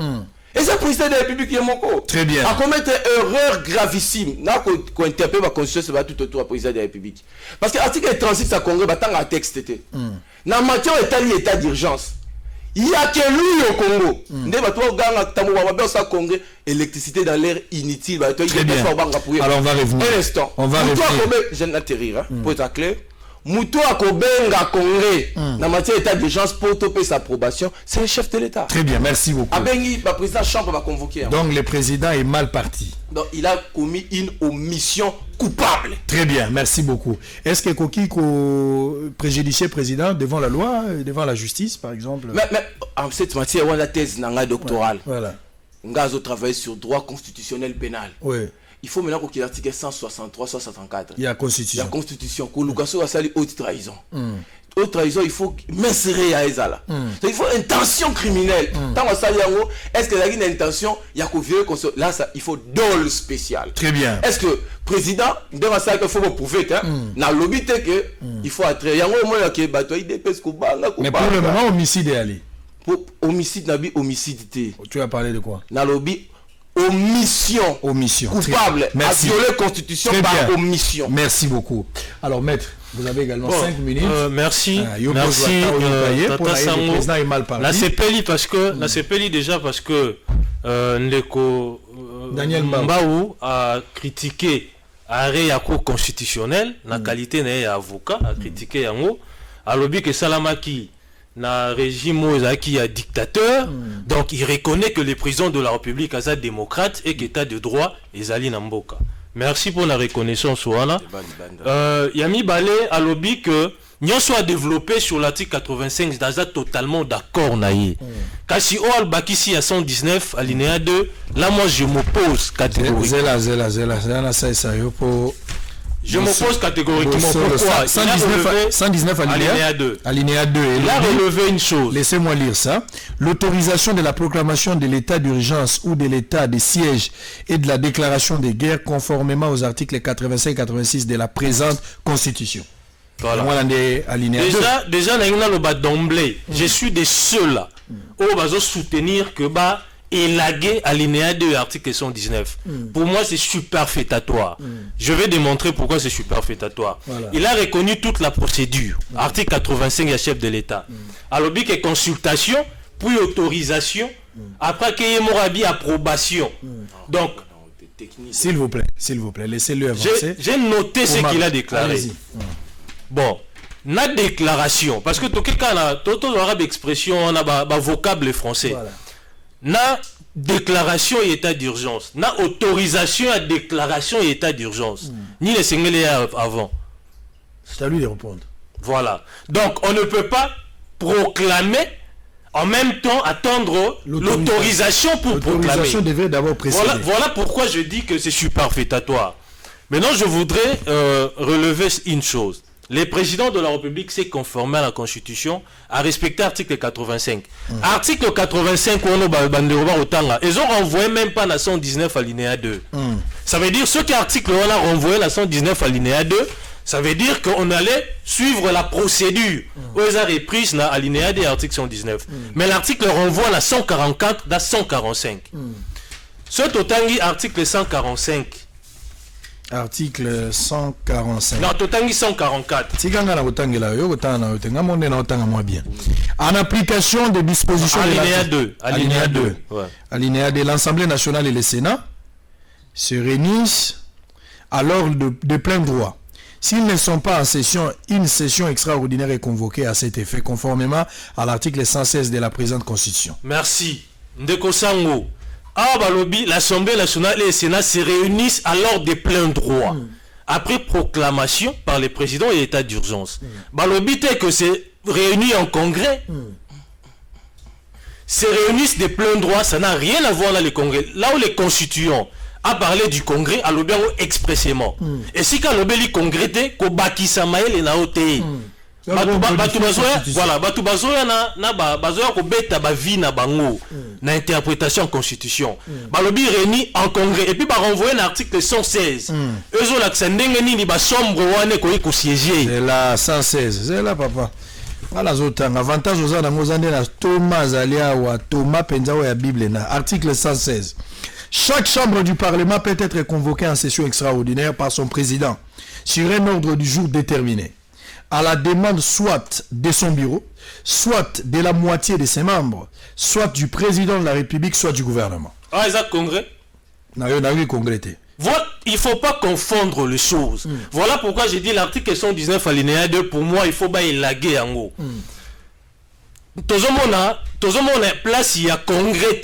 Et c'est le président de la République qui est mon co. Très bien. A commis une erreur gravissime. Nous avons interpellé la constitution, c'est tout autour du président de la République. Parce que l'article 36 du Congrès, il y a un texte. Dans la matière d'état d'urgence, il n'y a que lui au Congo. Nous avons Congrès, électricité dans l'air inutile. Très bien. Alors on va revenir. Un instant. On va revenir. Je viens d'atterrir, pour être clair. Moutou a Kobenga Congrès dans matière d'état d'urgence pour topper sa approbation, c'est le chef de l'État. Très bien, merci beaucoup. Abengi, le président Chambre va convoquer. Donc le président est mal parti. Donc il a commis une omission coupable. Très bien, merci beaucoup. Est-ce que Koki préjudicier président devant la loi, devant la justice par exemple? Mais en cette matière, on a la thèse dans la doctorale. Voilà. On a travaillé sur droit constitutionnel pénal. Oui. Il faut maintenant qu'il y ait l'article 163, 164. Il y a la Constitution. Il y a la Constitution. Que l'Ougasso a sali haute trahison. Haute trahison, il faut m'insérer à Ezala. Il faut intention criminelle. Tant que ça, est-ce que y a une intention, il y a là, ça, il faut dol spécial. Très bien. Est-ce que président, dans ça, il faut me prouver, dans le lobby, il faut attirer. Il y a un moment qui est battu, il dépêche. Mais pour le moment, homicide est allé. Homicide, homicide. Tu as parlé de quoi? Dans le lobby. Omission. Coupable à violer la Constitution par omission. Merci beaucoup. Alors, maître, vous avez également 5 minutes. Merci. Merci. Tata Sango. Le président est mal parti. La CPLI parce que la CPLI déjà parce que Ndeko Daniel Mbaou a critiqué arrêt à cour constitutionnel la qualité n'est avocat a critiqué yango a lobby que Salamaki na régime qui a dictateur, donc il reconnaît que les présidents de la République sont démocrates et qu'état de droit est Ali Namboka. Merci pour la reconnaissance. Yami Balé a lobby que nous soit développé sur l'article 85 d'Aza totalement d'accord naïe. Car si on a ici à 119 alinéa 2, là moi je m'oppose catégoriquement. Je m'oppose catégoriquement. Pourquoi? 119 alinéa 2. Alinéa 2. Il a relevé une chose. Laissez-moi lire ça. L'autorisation de la proclamation de l'état d'urgence ou de l'état de siège et de la déclaration de guerre conformément aux articles 85 et 86 de la présente Constitution. Voilà. Déjà, d'emblée, je suis des ceux-là où on va soutenir que élaguer alinéa 2 article 119. Pour moi c'est superfétatoire. Je vais démontrer pourquoi c'est superfétatoire. Il a reconnu toute la procédure. Article 85 du chef de l'État. Alors dit que consultation puis autorisation après qu'il y ait morabi approbation. Donc s'il vous plaît, laissez-le avancer. J'ai noté ce qu'il a déclaré. Bon, la déclaration parce que tout arabe expression on a vocable français. Voilà. Na déclaration et état d'urgence, na autorisation à déclaration et état d'urgence, ni les Sénégalais avant. C'est à lui de répondre. Voilà. Donc on ne peut pas proclamer en même temps attendre l'autorisation pour proclamer. L'autorisation devait d'abord préciser. Voilà pourquoi je dis que c'est superfétatoire. Maintenant je voudrais relever une chose. Les présidents de la République s'est conformé à la Constitution à respecter l'article 85. Article 85, ils ont renvoyé même pas la 119 alinéa 2. Ça veut dire, ceux qui article on a renvoyé la 119 alinéa 2, ça veut dire qu'on allait suivre la procédure. Ils ont repris la alinéa 2 article 119. Mais l'article renvoie la 144 dans 145. Ce totangi article 145. Article 145. Non, totangi 144. En application des dispositions alinéa 2. Alinéa 2. Ouais. Alinéa de l'Assemblée nationale et le Sénat se réunissent alors de plein droit. S'ils ne sont pas en session, une session extraordinaire est convoquée à cet effet, conformément à l'article 116 de la présente Constitution. Merci. Ndeko Sango. L'Assemblée nationale et le Sénat se réunissent alors de plein droit. Après proclamation par le président et l'état d'urgence. Balobi est que c'est réuni en congrès. Se réunissent de plein droit, ça n'a rien à voir dans le congrès. Là où les constituants a parlé du congrès, à l'obéi expressément. Et si quand l'obéi congrès, qu'au baki samael et naote. Batu bazoya voilà batu bazoya na bazoya ko beta ba vie na bango na interprétation constitution balobi réuni en congrès et puis ba renvoyer l'article 116 ezo la tsendenge nini ba sombre wane ko siéger c'est là 116 c'est là papa voilà zotanga avantage aux ana ngozande na Thomas alia wa Thomas penza ya Bible na article 116. Chaque chambre du Parlement peut être convoquée en session extraordinaire par son président sur un ordre du jour déterminé, à la demande soit de son bureau, soit de la moitié de ses membres, soit du président de la République, soit du gouvernement. Ah, c'est congrès. Congrès. Voilà, il ne faut pas confondre les choses. Voilà pourquoi j'ai dit l'article 119 alinéa 2, pour moi, il faut pas élaguer en haut. Tozomona place il y a congrès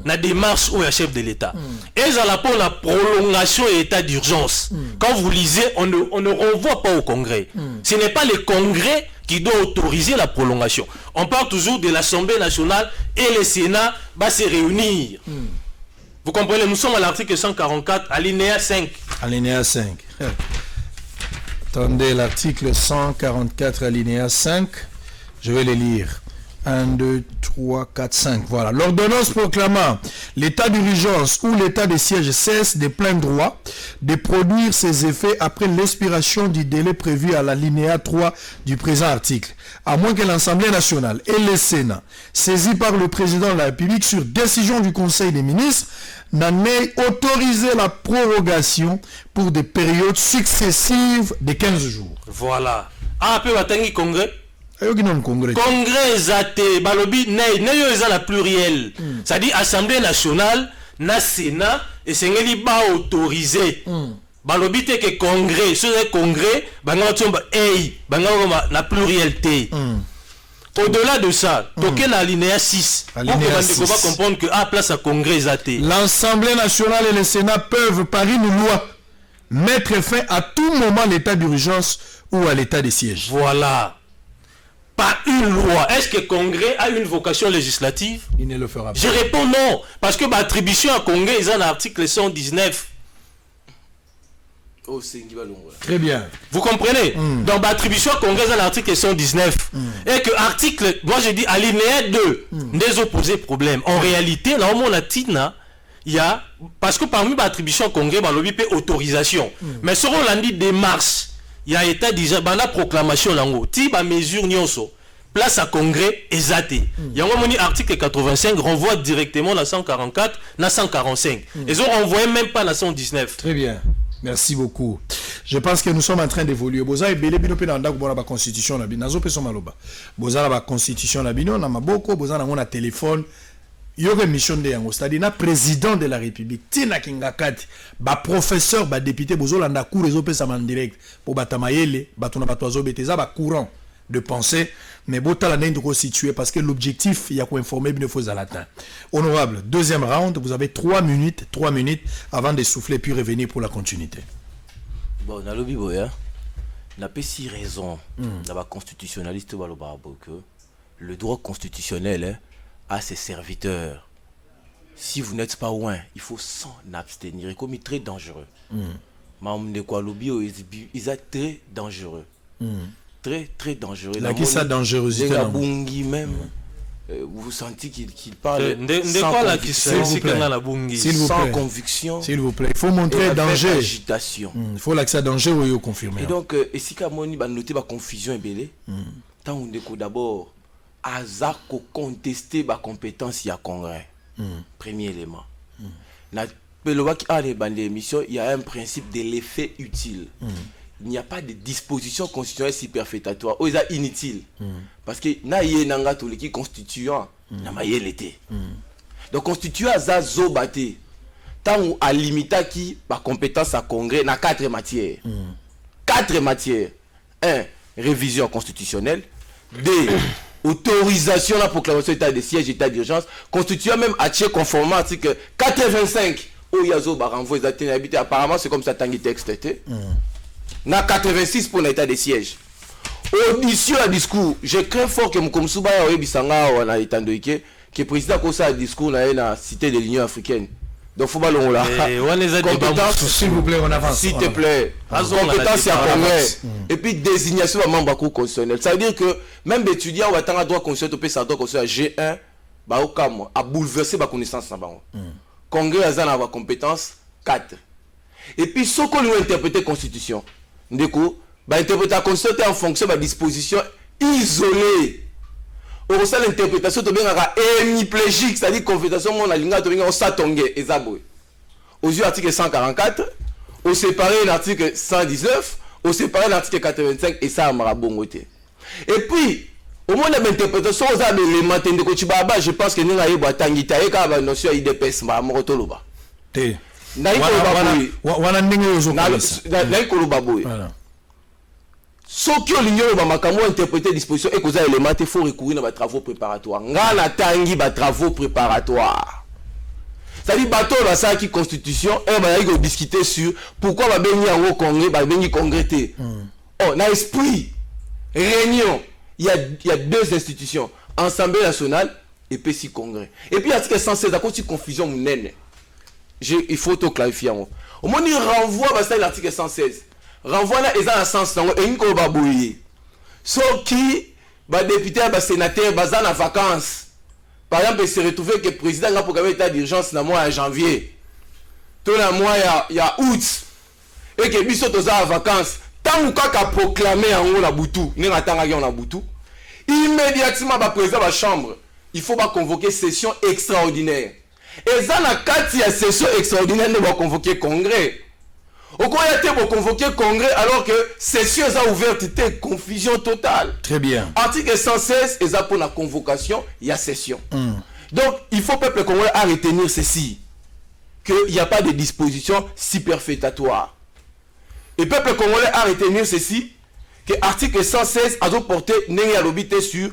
na démarche ou ya chef de l'État. Et ça la pour la prolongation et état d'urgence. Quand vous lisez, on ne renvoie pas au congrès. Ce n'est pas le congrès qui doit autoriser la prolongation. On parle toujours de l'Assemblée nationale et le Sénat va se réunir. Vous comprenez, nous sommes à l'article 144, alinéa 5. Alinéa 5. Attendez, l'article 144, alinéa 5. Je vais les lire. 1, 2, 3, 4, 5. Voilà. L'ordonnance proclamant l'état d'urgence ou l'état de siège cesse de plein droit de produire ses effets après l'expiration du délai prévu à l'alinéa 3 du présent article, à moins que l'Assemblée nationale et le Sénat, saisis par le président de la République sur décision du Conseil des ministres, n'en ait autorisé la prorogation pour des périodes successives de 15 jours. Voilà. Ah, peu batangi congrès. Congrès zate balobi neyo eza la pluriel. C'est-à-dire Assemblée nationale na Sénat et sengeli ba autorisé. Balobi te que congrès, ce congrès banga tsomba banga na pluriel T. Au-delà de ça, toqué na alinéa 6. On va comprendre que à place à congrès zate. L'Assemblée nationale et le Sénat peuvent par une loi mettre fin à tout moment l'état d'urgence ou à l'état de siège. Voilà. Pas une loi. Est-ce que le Congrès a une vocation législative? Il ne le fera pas. Je réponds non. Parce que l'attribution à Congrès est en article 119. Très bien. Vous comprenez? Donc l'attribution à Congrès est en article 119. Et que article, moi je dis alinéa 2, des opposés problèmes. En réalité, là, on a Tina, il y a, parce que parmi l'attribution à Congrès, il y a autorisation. Mais selon l'année démarche, il y a état déjà la proclamation lango ti ba mesure nyonso place à congrès exaté. Il y a un article 85 renvoie directement la 144 na 145. Ils ont renvoyé même pas la 119. Très bien. Merci beaucoup. Je pense que nous sommes en train d'évoluer. Boza et belé bino pe na ndako bona ba constitution na bino. Nazo pe so maloba. Boza na ba constitution na bino na maboko, boza na ngona téléphone. Yoga mission de yango, c'est-à-dire na président de la République tina kingakati ba professeur ba député bozolanda cour ezope sa man direct pour batamayele batuna batwazo beteza ba courant de pensée mais botala nende ko situer parce que l'objectif il y a ko informer bien faut à latin. Honorable, deuxième round, vous avez 3 minutes avant de souffler puis revenir pour la continuité. Bon, na lobi boya. Na pe si raison na ba constitutionnaliste ba loba que le droit constitutionnel à ses serviteurs. Si vous n'êtes pas loin, il faut s'en abstenir. C'est comme très dangereux. Mam de quoi lobby, ils sont très dangereux. Très très dangereux. La qui sa dangerosité là. Bungi même. Vous sentez qu'il parle sans conviction. S'il vous plaît, il faut montrer danger. Agitation. Il faut l'accès danger ou confirmer. Et donc, et si Kamoni va noter la confusion et belé, tant on déco d'abord. Azako contester ma compétence à congrès. Premier élément. Na pelowaki a les bandes d'émission, il y a un principe de l'effet utile. Il n'y a pas de disposition constitutionnelle superfétatoire ou inutile. Parce que na yenanga to qui constituant na mayelete. Donc constituant azazo baté tant à limita qui ma compétence à congrès na 4 matières. 4 matières. 1. Révision constitutionnelle. 2. Autorisation la proclamation d'état de siège, état d'urgence, constituant même à tiers conformément à l'article 85 où Yazo ba renvoie les atténués habités. Apparemment, c'est comme ça tangi texte. Na 86 pour l'état de siège. Audition à discours. Je crains fort que Moukomsouba ya Bisanga ou na étant de que président comme ça discours na la cité de l'Union africaine. Donc faut pas long là. Compétence, s'il vous plaît, on avance. S'il te plaît. Compétence à congrès. Et puis désignation de membre cour constitutionnel. Ça veut dire que même l'étudiant ou attend à droit constitutionnel, peut ça droit constitutionnel G1, bah au cas à bouleverser ma connaissance là bas. Congrès a avoir compétence 4. Et puis ce qu'on nous interpréter constitution. Ndeko, bah interpréter la constitution en fonction de la disposition isolée. Au sein de l'interprétation de bien hémiplégique, c'est-à-dire confédération mon alinga to bien on s'attongé ezaboué. Aux yeux article 144, au séparé l'article 119, au séparé l'article 85 et ça amara bongoté. Et puis au moins l'interprétation aux éléments de Kochibaba, je pense que nous avons batangi taï ka ba notion IDPS ma morotoloba. Té. Na wana ndenge ozo na ikoloba boy. Ce qui est l'union de Makamou interpréter disposition et cause élément, il faut recourir à des travaux préparatoires. Ngana tangi ba travaux préparatoires. C'est-à-dire bateau là ça qui constitution et ba y discuter sur pourquoi va béni en congrès, ba béni congrès. Oh, na esprit réunion, il y a deux institutions, Assemblée nationale et PCI congrès. Et puis l'article 116 à cause de confusion mounene. Il faut tout clarifier. Au moins il renvoie à l'article 116. Renvoie là et dans le sens et une collaborer. Sauf qui va député va sénateur va en vacances. Par exemple, il se retrouve que le président a programmé état d'urgence dans le mois de janvier. Tout le mois il y a août et que biso tous en vacances. Tant qu'on a proclamé en haut la boutou, ni attend la boutou. Immédiatement le président de la chambre, il faut pas convoquer session extraordinaire. Et ça na kati ya session extraordinaire ne va convoquer congrès. Au quoi il y a convoqué congrès alors que session est ouverte, c'était confusion totale. Très bien. Article 116 est pour la convocation, il y a session. Donc il faut peuple congolais à retenir ceci, qu'il n'y a pas de disposition superfétatoire. Et peuple congolais à retenir ceci, que article 116 a porté n'est à l'obité sur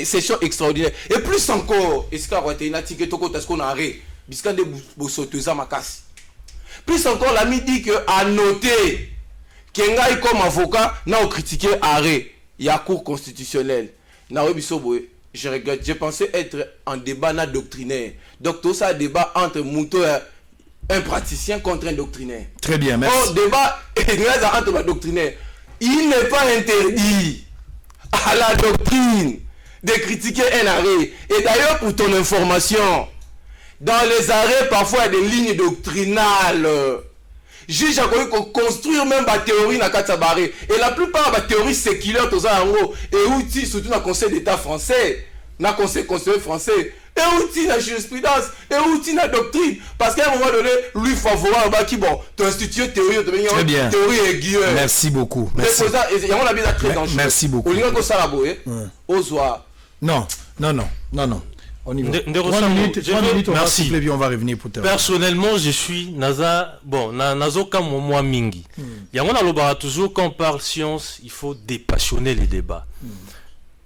session extraordinaire. Et plus encore, est-ce qu'il y a un article qu'on a arrêté, puisqu'il y a des bossoteuses makasi. Plus encore, l'ami dit que à noter qu'Engaï comme avocat n'a critiqué arrêt. Il y a cour constitutionnelle. Je regrette, j'ai pensé être en débat doctrinaire. Donc tout ça débat entre un praticien contre un doctrinaire. Très bien, merci. Or, débat entre un doctrinaire. Il n'est pas interdit à la doctrine de critiquer un arrêt. Et d'ailleurs, pour ton information, dans les arrêts, parfois, il y a des lignes doctrinales. Juge a construire même la théorie dans le Et la plupart de la théorie séculaire, et outils, surtout dans le Conseil d'État français, dans le Conseil constitutionnel français, et outils dans la jurisprudence, et outils dans la doctrine. Parce qu'à un moment donné, lui, favorable, qui bon, tu institues théorie, très bien. Théorie aiguë. Merci beaucoup. Merci. Merci beaucoup. Non. On y va. 3 minutes, on va souffler, puis on va revenir pour terminer. Personnellement, je suis Naza. Bon, Nazo comme moi Mingi. Il y a un toujours quand on parle science, il faut dépassionner les débats.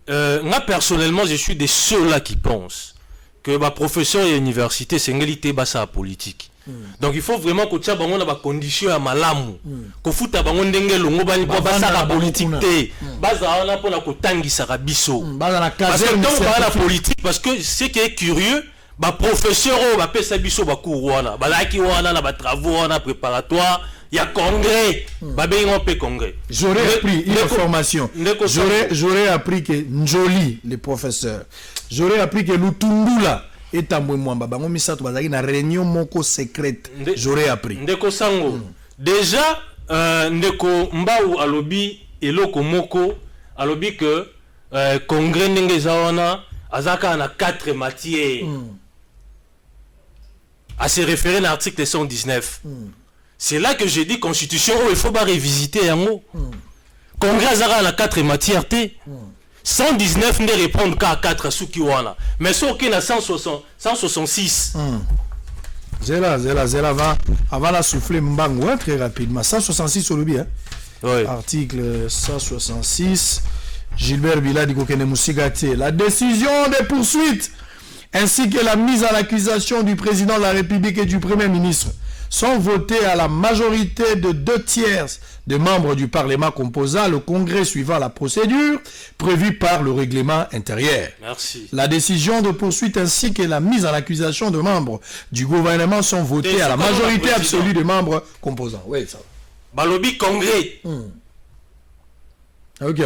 Moi, personnellement, je suis des ceux-là qui pensent que ma professeur et l'université, c'est une réalité basse à politique. Donc il faut vraiment que tu aies des conditions à malamu. Que tu aies des conditions à politique. Parce que la politique, parce que ce qui est curieux, les professeurs ont fait des cours, des travaux préparatoires, il y a congrès. Congrès. J'aurais appris une information. J'aurais appris que Njoli, le professeur, j'aurais appris que Lutundula, et na réunion moko secrète. J'aurais appris. Ndeko Sango. Déjà, Ndeko Mbau alobi eloko moko alobi que congrès ndenge zawana azaka na 4 matières. À se référer à l'article 119. C'est là que j'ai dit constitution il faut pas révisiter un mot. Congrès azaka na 4 matières T. 119 ne répondent qu'à 4 Sukiwana. Mais ce qui est 166. Zéla, avant la souffler Mbango, très rapidement. 166 sur le bien. Oui. Article 166. Gilbert Biladi Kokene Moussigate. La décision des poursuites ainsi que la mise en accusation du président de la République et du Premier ministre sont votés à la majorité de 2/3 des membres du Parlement composant le Congrès suivant la procédure prévue par le règlement intérieur. Merci. La décision de poursuite ainsi que la mise en accusation de membres du gouvernement sont votées à la majorité absolue des membres composants. Oui, ça. Balobi Congrès. Ok,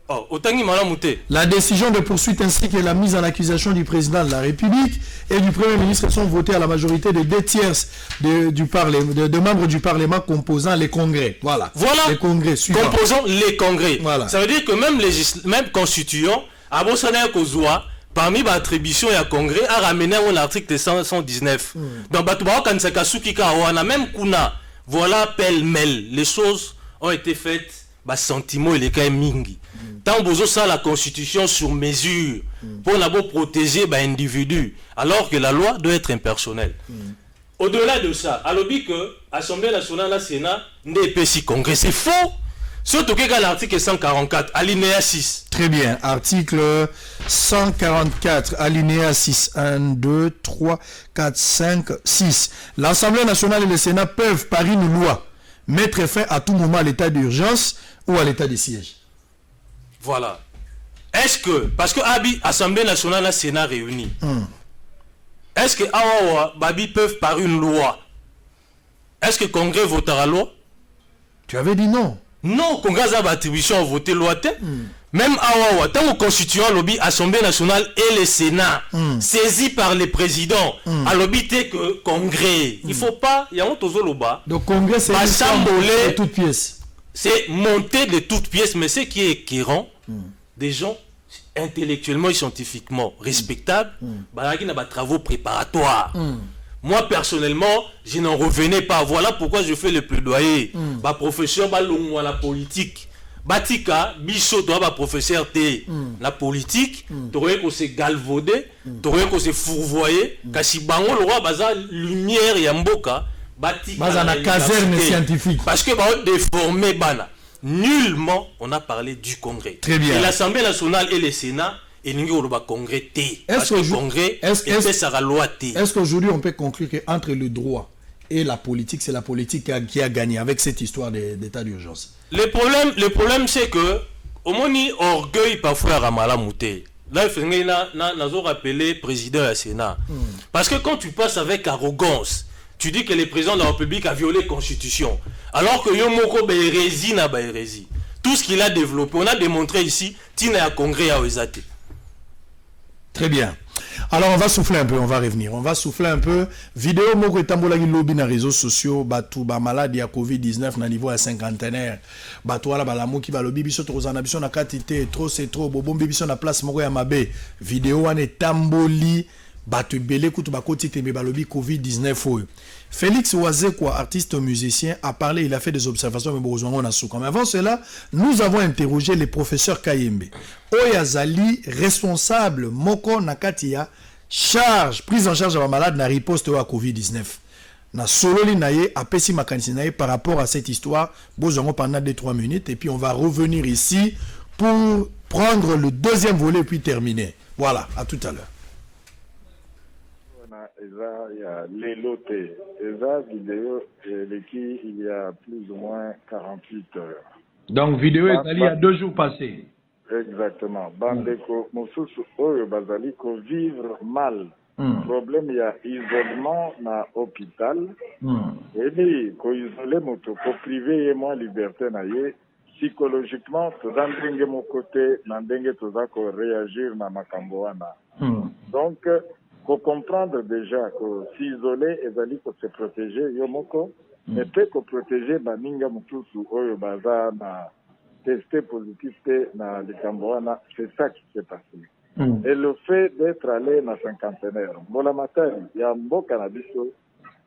Oh, Otangi Malamute. La décision de poursuite ainsi que la mise en accusation du président de la République et du Premier ministre sont votées à la majorité de 2/3 de membres du Parlement composant les congrès. Voilà. Les congrès suivants. Composant les congrès. Voilà. Ça veut dire que même constituant, à Bossana Kozwa, parmi les attributions et congrès, a ramené l'article 119. Donc, quand c'est même Kuna, voilà pêle-mêle. Les choses ont été faites, sentiment et les cas mingi. Tant besoin ça la constitution sur mesure pour protéger l'individu, alors que la loi doit être impersonnelle. Au-delà de ça, à l'objet que l'Assemblée nationale, la Sénat, n'est pas si congrès, c'est faux. Surtout que l'article 144, alinéa 6. Très bien. Article 144, alinéa 6. 1, 2, 3, 4, 5, 6. L'Assemblée nationale et le Sénat peuvent, par une loi, mettre fin à tout moment à l'état d'urgence ou à l'état de siège. Voilà. Est-ce que, parce que Assemblée nationale et le Sénat réunis, est-ce que Awawa, Babi peuvent par une loi? Est-ce que le Congrès votera la loi? Tu avais dit non. Non, le Congrès a l'attribution à voter la loi. Même Awawa, tant que constituant lobby, Assemblée nationale et le Sénat, saisis par les présidents, à lobby que Congrès. Il ne faut pas, il y a un tozo loba. Donc Congrès, c'est de toutes pièces. C'est monter de toutes pièces, mais ce qui est écœurant, des gens intellectuellement et scientifiquement respectables, qui ont des travaux préparatoires. Moi, personnellement, je n'en revenais pas. Voilà pourquoi je fais le plaidoyer. Professeur, la politique. Batika, biso, toi, professeur, la politique, tu aurais que c'est galvaudé, tu aurais que c'est fourvoyé, kasi bango le roi, baza lumière et mboka, batika, la caserne scientifique. Parce que bah, déformé bana. Nullement, on a parlé du Congrès. Très bien. Et l'Assemblée nationale et le Sénat, et nous avons Congrès T. Parce que le Congrès, est-ce qu'aujourd'hui on peut conclure qu'entre le droit et la politique, c'est la politique qui a gagné avec cette histoire d'état d'urgence? Le problème c'est que, au moins, orgueil parfois à Ramala Mouté. Là, il faut rappeler le président du Sénat. Parce que quand tu passes avec arrogance, tu dis que le président de la République a violé la Constitution. Alors que Yomoko Bérési n'a pas hérésie. Tout ce qu'il a développé, on a démontré ici, Tina a congrès à Oezate. Très bien. Alors on va souffler un peu, on va revenir. On va souffler un peu. Vidéo moko etambola ki lobby na réseaux sociaux, batu ba maladie à Covid-19 na niveau à cinquantenaire. Batu wala balamu ki ba lobby biso tozana biso na katité trop c'est trop bobombi biso na place moko ya mabe. Vidéo wana etamboli batu belé kutu bakoti tembe ba lobby Covid-19 oyo. Félix Wazekwa, artiste musicien, a parlé, il a fait des observations, mais avant cela, nous avons interrogé le professeur Kayembe. Oyazali, responsable, Moko Nakatia, prise en charge de la malade, na riposte à Covid-19. Na sololi naye, apesi makanisi naye par rapport à cette histoire, bozongo pendant 2-3 minutes, et puis on va revenir ici pour prendre le deuxième volet, puis terminer. Voilà, à tout à l'heure. Il y a l'éloté. Eza vidéo, il y a plus ou moins 48 heures. Donc, vidéo est allée il y a 2 jours passés. Exactement. Bandeko, Mosusu, Oyo, Bazaliko, vivre mal. Problème, il y a isolement dans l'hôpital. Et puis, quand isolé, ko privé et moi, liberté, psychologiquement, tout dans mon côté, n'andenge tout ça, ko réagir dans ma camboana. Donc, faut comprendre déjà que s'isoler et d'aller pour se protéger, yomoko, mais peut que protéger baninga mutusu oyo baza na testé positif na likamboana, c'est ça qui s'est passé. Et le fait d'être allé na cinquantenaire, mbola matari ya mboka na biso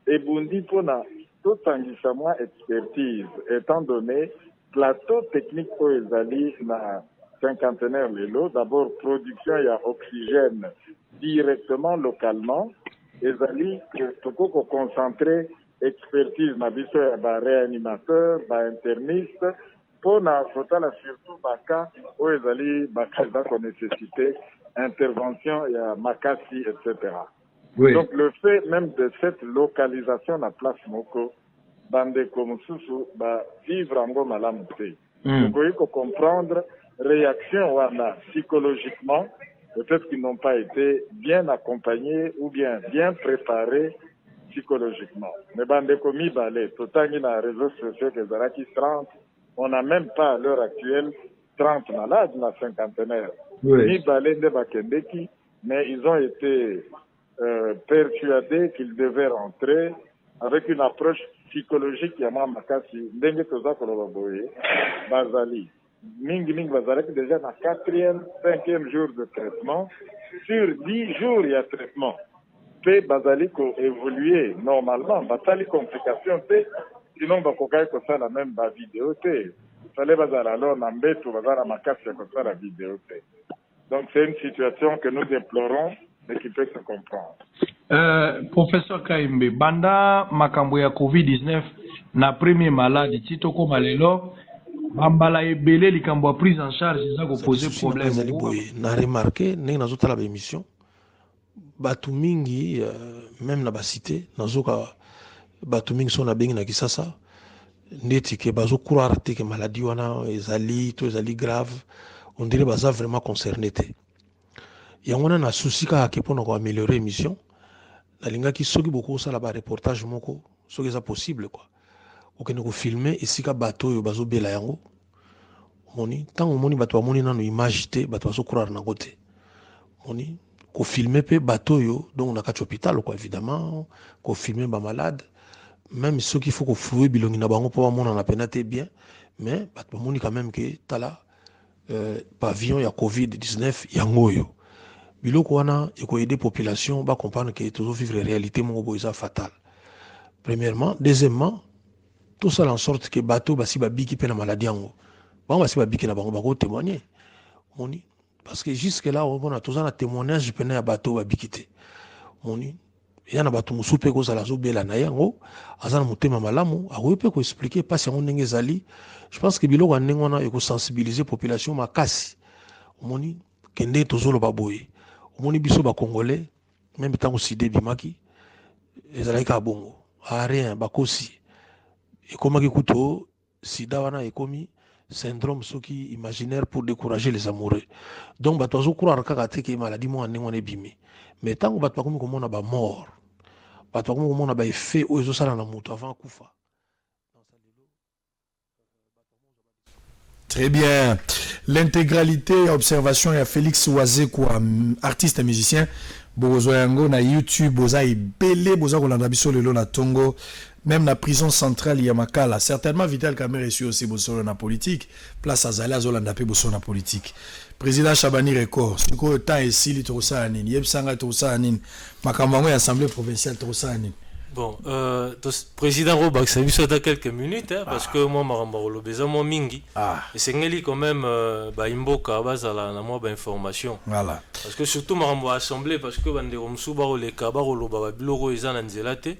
ebundi pona tout tangisama expertise étant donné plateau technique oyo ezali na cinquantenaire lelo, d'abord production il y a oxygène directement localement, et zali toko ko concentrer expertise na biso ya ba réanimateur, ba interniste pour na kotala surtout baka o ezali baka ko nécessité intervention ya makasi etc. Oui. Donc le fait même de cette localisation na place moko bandeko mosusu ba vivre en malamu te. Donc il faut comprendre réaction wana psychologiquement, peut-être qu'ils n'ont pas été bien accompagnés ou bien préparés psychologiquement. Mais bandeko mibale totangi na réseaux sociaux que zaraki 30, on n'a même pas à l'heure actuelle 30 malades na cinquantenaire. Mibale nde bakendeki, mais ils ont été persuadés qu'ils devaient rentrer avec une approche psychologique ya makasi ndenge toza koloba boye bazali mingi bazalaki déjà na 4e 5e jour de traitement sur 10 jours il y a traitement pe bazali ko évoluer normalement batali complication te sinon bakokai ko sala même ba vidéo te fallait bazala alors na mbeto bazala makasi ko sala vidéo te. Donc c'est une situation que nous déplorons mais qui peut se comprendre. Professeur Kaimbe, banda makambo ya COVID-19 na premier malade titoko malelo bambala ebele likambo ya prise en charge ça ko poser problème. Na remarqué ndenge nazotala ba émission batu mingi même na ba cité nazoka batu mingi so na bengi na Kisasa ndeti ke bazo croire te que maladie wana ezali grave, on dirait baza vraiment concerné te. Yango na souci ka ke pona ko améliorer émission nalinga ki soki beaucoup ça la ba reportage moko soki ça possible quoi okene ko filmer esika bato yo bazo bela yango moni tant moni bato moni nano image te bato bazo croire na côté moni ko filmer pe bato yo donc na kati hôpital quoi évidemment ko filmer ba malade même ceux qu'il faut ko flouer bilongi na bango po mona na penate bien mais bato moni quand même que tala pavillon ya COVID-19 yango yo biloko wana eko aider population ba comprendre que toujours vivre réalité mon boisa fatal. Premièrement, deuxièmement, tout ça en sorte que bateau basi ba biki pe na maladie yango. Ba basi ba biki na bango ba ko témoigner. Moni parce que jusque là on a toujours un témoignage pe na bateau ba bikité. Moni ya na bato musupe ko sala zo bela na yango azana mutema malamu akoyo pe ko expliquer pas si on ndenge zali. Je pense que biloko ndenge wana eko sensibiliser population makasi. Moni kende tozolo ba boye. Moni biso ba congolais même tant aussi débimaki ezalaka bongo a rien bakosi ekomaki kuto sida wana ekomi syndrome soki imaginaire pour décourager les amoureux. Donc bato azo croire kaka te ke maladie mo ndenge wana ebimi mais tant bato bakomi komona ba mort bato bakomi komona ba effet o ezo sala na mutu avant kufa. Très bien. L'intégralité, observation, il y a Félix Ouazeko, artiste et musicien. Bozo yango na YouTube, boza ibele, boza kolanda biso lelo na Tongo. Même la prison centrale, il y a Makala. Certainement, Vital Kamerhe est aussi bozo na politique. Place à Zala, Zolanda pe bozo na politique. Président Chabani Record, ce que temps est si li trosa anin, yeb sanga trosa anin, makambango et assemblée provinciale trosa anin. Bon, président Robak, ça lui souhaite quelques minutes, hein, parce que moi, Marambaro, beza moi mingi. Et c'est ngeli quand même, imboka bazala na moi information. Voilà. Parce que surtout Marambo assemblée, parce que bande romsu baro les kabaro lo baba biloro eza na nzelate.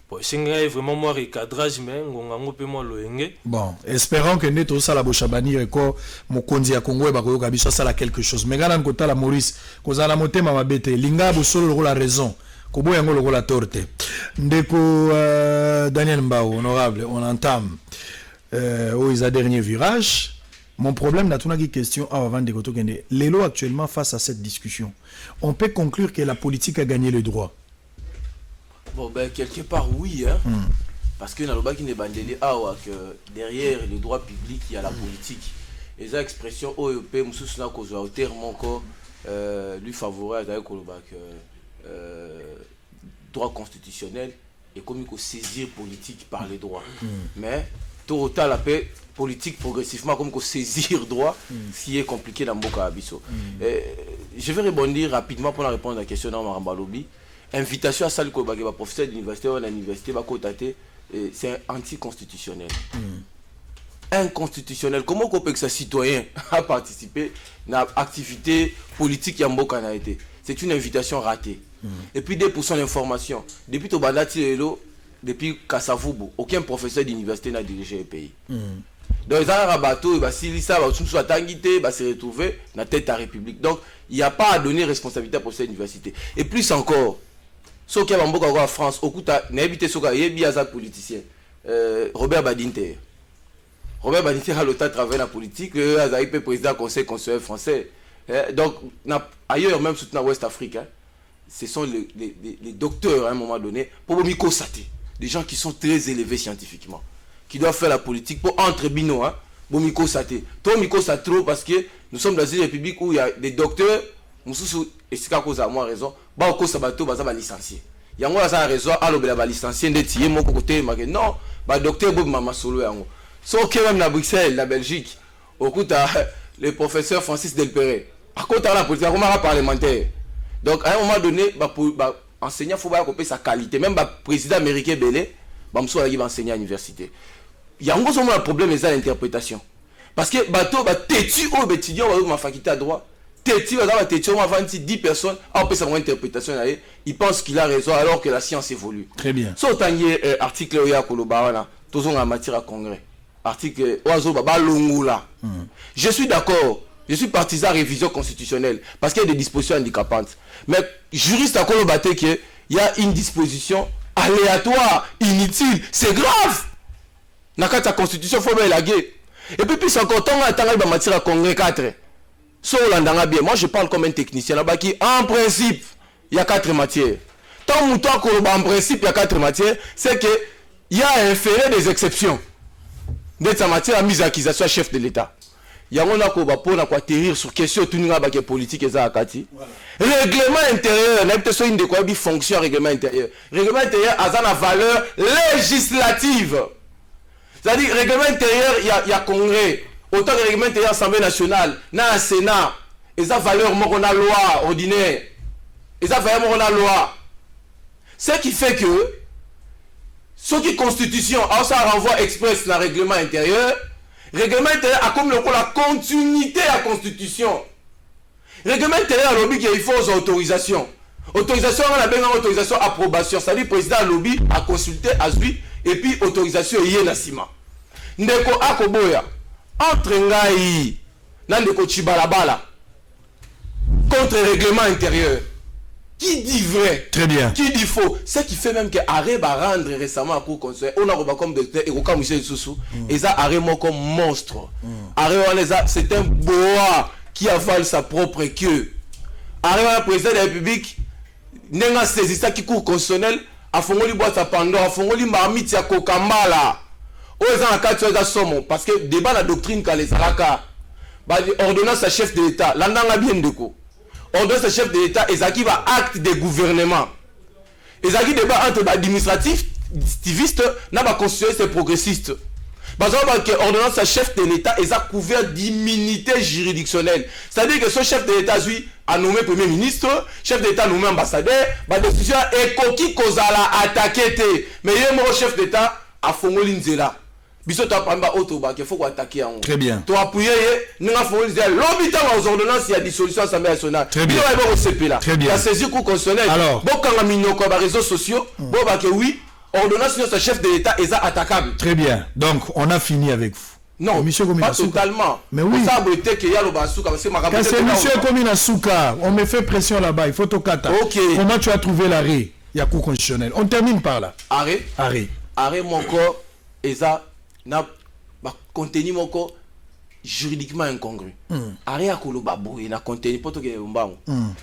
Bon, c'est ngeli vraiment moi recadrage mais ngongango pe moi lo enge. Bon, espérons que neto sala Bochabani Record mokonzi ya Congo ba koyoka biso sala quelque chose. Mais gana nkota la Maurice, kozala motema mabete, linga bosolo la raison. Kobo yango loko la torte. Ndeko Daniel Mbao, honorable, on entame au dernier virage. Mon problème, n'a pas question avant de Kende. L'élo actuellement face à cette discussion, on peut conclure que la politique a gagné le droit. Bon, ben quelque part oui, hein. Parce que dans le bas qui n'est bandélé, que derrière le droit public, il y a la politique. Et ça expression OEP, Moussous cause au terme encore lui favorable avec le bac. Droit constitutionnel et comme il faut saisir politique par les droits. Mais tout autant la paix politique progressivement comme il faut saisir droit si est compliqué dans Boka Abisso. Je vais rebondir rapidement pour répondre à la question dans Marambalobi. Invitation à Sal Kobageba, professeur d'université ou à l'université, c'est anticonstitutionnel. Inconstitutionnel. Comment on peut que ça citoyen a participé à l'activité politique Yamboka n'a été? C'est une invitation ratée. Et puis 2% d'information. Depuis Tobandati depuis Kassavubu, aucun professeur d'université n'a dirigé le pays. Donc ils ont un bateau, si ça va se retrouver dans la tête de la République. Donc il n'y a pas à donner responsabilité à professeur d'université. Et plus encore, Ce qui est en France, n'a évité ce qu'il y a un politicien. Robert Badinter. Robert Badinter a longtemps travaillé dans la politique, il a été président du Conseil constitutionnel français. Donc, ailleurs, même surtout dans l'Ouest Afrique, ce sont les docteurs à un moment donné, pour Miko Saté, des gens qui sont très élevés scientifiquement, qui doivent faire la politique pour entre bino, Miko Saté. Toi, Miko Saté, parce que nous sommes dans une république où il y a des docteurs, et c'est à cause de moi raison, bah, au cause de bateau, bah, ça va licencier. Il y a moi raison, alors il va licencier, mon côté, non, bah, docteur Bob Mama Solo, sauf que même la Bruxelles, la Belgique, au coup, le professeur Francis Delperret, à côté de la politique, comment parlementaire. Donc, à un moment donné, enseignant, il faut couper sa qualité. Même le président américain Belé, il va enseigner à l'université. Il y a un problème, c'est l'interprétation. Parce que bateau, têtu, étudiant, ma faculté à droit, têtu, on va 10 personnes, on peut savoir interprétation, il pense qu'il a raison alors que la science évolue. Très bien. So, article, il y a toujours en matière à congrès. Article, je suis d'accord. Je suis partisan révision constitutionnelle parce qu'il y a des dispositions handicapantes. Mais juriste à Kolobaté qu'il y a une disposition aléatoire, inutile. C'est grave. Dans la constitution, il faut bien élaguer. Et puis, encore temps, on a matière à congrès 4. Bien. Moi, je parle comme un technicien. En principe, il y a 4 matières. Tant que en principe, il y a 4 matières, c'est qu'il y a un inféré des exceptions. D'être en matière de mise à accusation chef de l'État. Il y a un atterrir sur question politique et ça règlement intérieur n'a une de quoi fonction règlement intérieur a une valeur législative, c'est-à-dire règlement intérieur il y a congrès autant que règlement intérieur assemblée nationale na sénat et ça valeur la loi ordinaire et ça valeur la loi, ce qui fait que ce qui constitution ça renvoie express dans le règlement intérieur. Règlement intérieur a comme la continuité à la constitution. Règlement intérieur a lobby qu'il faut aux autorisations. Autorisation, on a bien une autorisation approbation. C'est-à-dire le président a lobby à consulter, à suivre, et puis autorisation y est la cima. Ndeko Akoboya, entre Ngaï, Nandeko Chibalabala, contre le règlement intérieur. Qui dit vrai? Très bien. Qui dit faux? Ce qui fait même que Arrêt va rendre récemment à cour conseil. On a comme docteur et comme Michel Soussou. Et ça, Arrêt comme monstre. Arrêt, c'est un boa qui avale sa propre queue. Arrêt, président de la République, n'a saisi ça qui cour constitutionnel, a fongoli boîte à Pandore, a fongoli marmite à Kokambala. Aux en cas de somme, parce que débat la doctrine qu'a les Alaka, ordonnance à chef de l'État, l'andanga bien de quoi. Ordonnance chef de l'État, Ezaki va acte de gouvernement. Ezaki débat entre administratif-tiviste, n'a pas constitué ses progressistes. Parce que l'ordonnance chef de l'État est couvert d'immunité juridictionnelle. C'est-à-dire que ce chef de l'État a nommé premier ministre, chef de l'État a nommé ambassadeur, la décision est coquille cause à la attaquer. Mais il y a un chef d'État à Fongolinzela. Biso ta pamba autoba qu'il faut attaquer en. Très bien. Tu appuyer n'inga faut dire l'hôpital aux ordonnances il y a dissolution assemblée nationale. Très bien. Il va au CP là. Très bien. La saisie cour constitutionnelle. Alors, bon quand la minoko ba réseaux sociaux, bon bah que oui, ordonnance notre chef de l'État est attaquable. Très bien. Donc on a fini avec vous. Non, monsieur pas totalement. Mais oui. Ça veut que y a le basuka parce que ma quand c'est monsieur Kominasuka, on me fait pression là-bas, il faut au kata. OK. Comment tu as trouvé l'arrêt? Il y a cour constitutionnelle. On termine par là. Arrêt. Arrêt mon corps eza na contenu moko juridiquement incongru. Arrêt à koloba boye na contenu poto ke mbango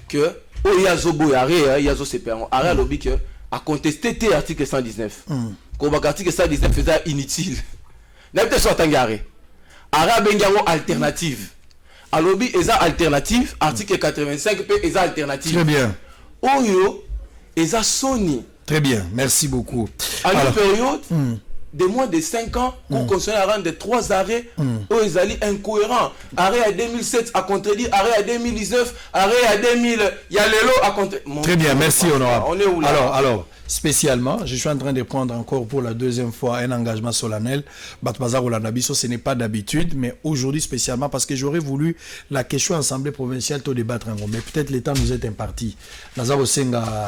que o yazo boye arrêt yazo CPA arrêt lobby que a contesté article 119. Ko ba article 119 faisait inutile. Na peut soit arrêt. Arrêt bengango alternative. A lobby eza alternative article 85 p eza alternative. Très bien. Oyo eza Sony. Très bien, merci beaucoup. À une période de moins de 5 ans, qu'on considère un rang de 3 arrêts, où ils allaient incohérents. Arrêt à 2007 à contredire, arrêt à 2019, arrêt à 2000, il y a les lots à contredire. Très bien, merci honorable. On est où là? Alors, spécialement, je suis en train de prendre encore pour la deuxième fois un engagement solennel. Batbazar Olanabiso, ce n'est pas d'habitude, mais aujourd'hui spécialement parce que j'aurais voulu la question assemblée provinciale tout débattre en gros. Mais peut-être le temps nous est imparti. Nazaro Senga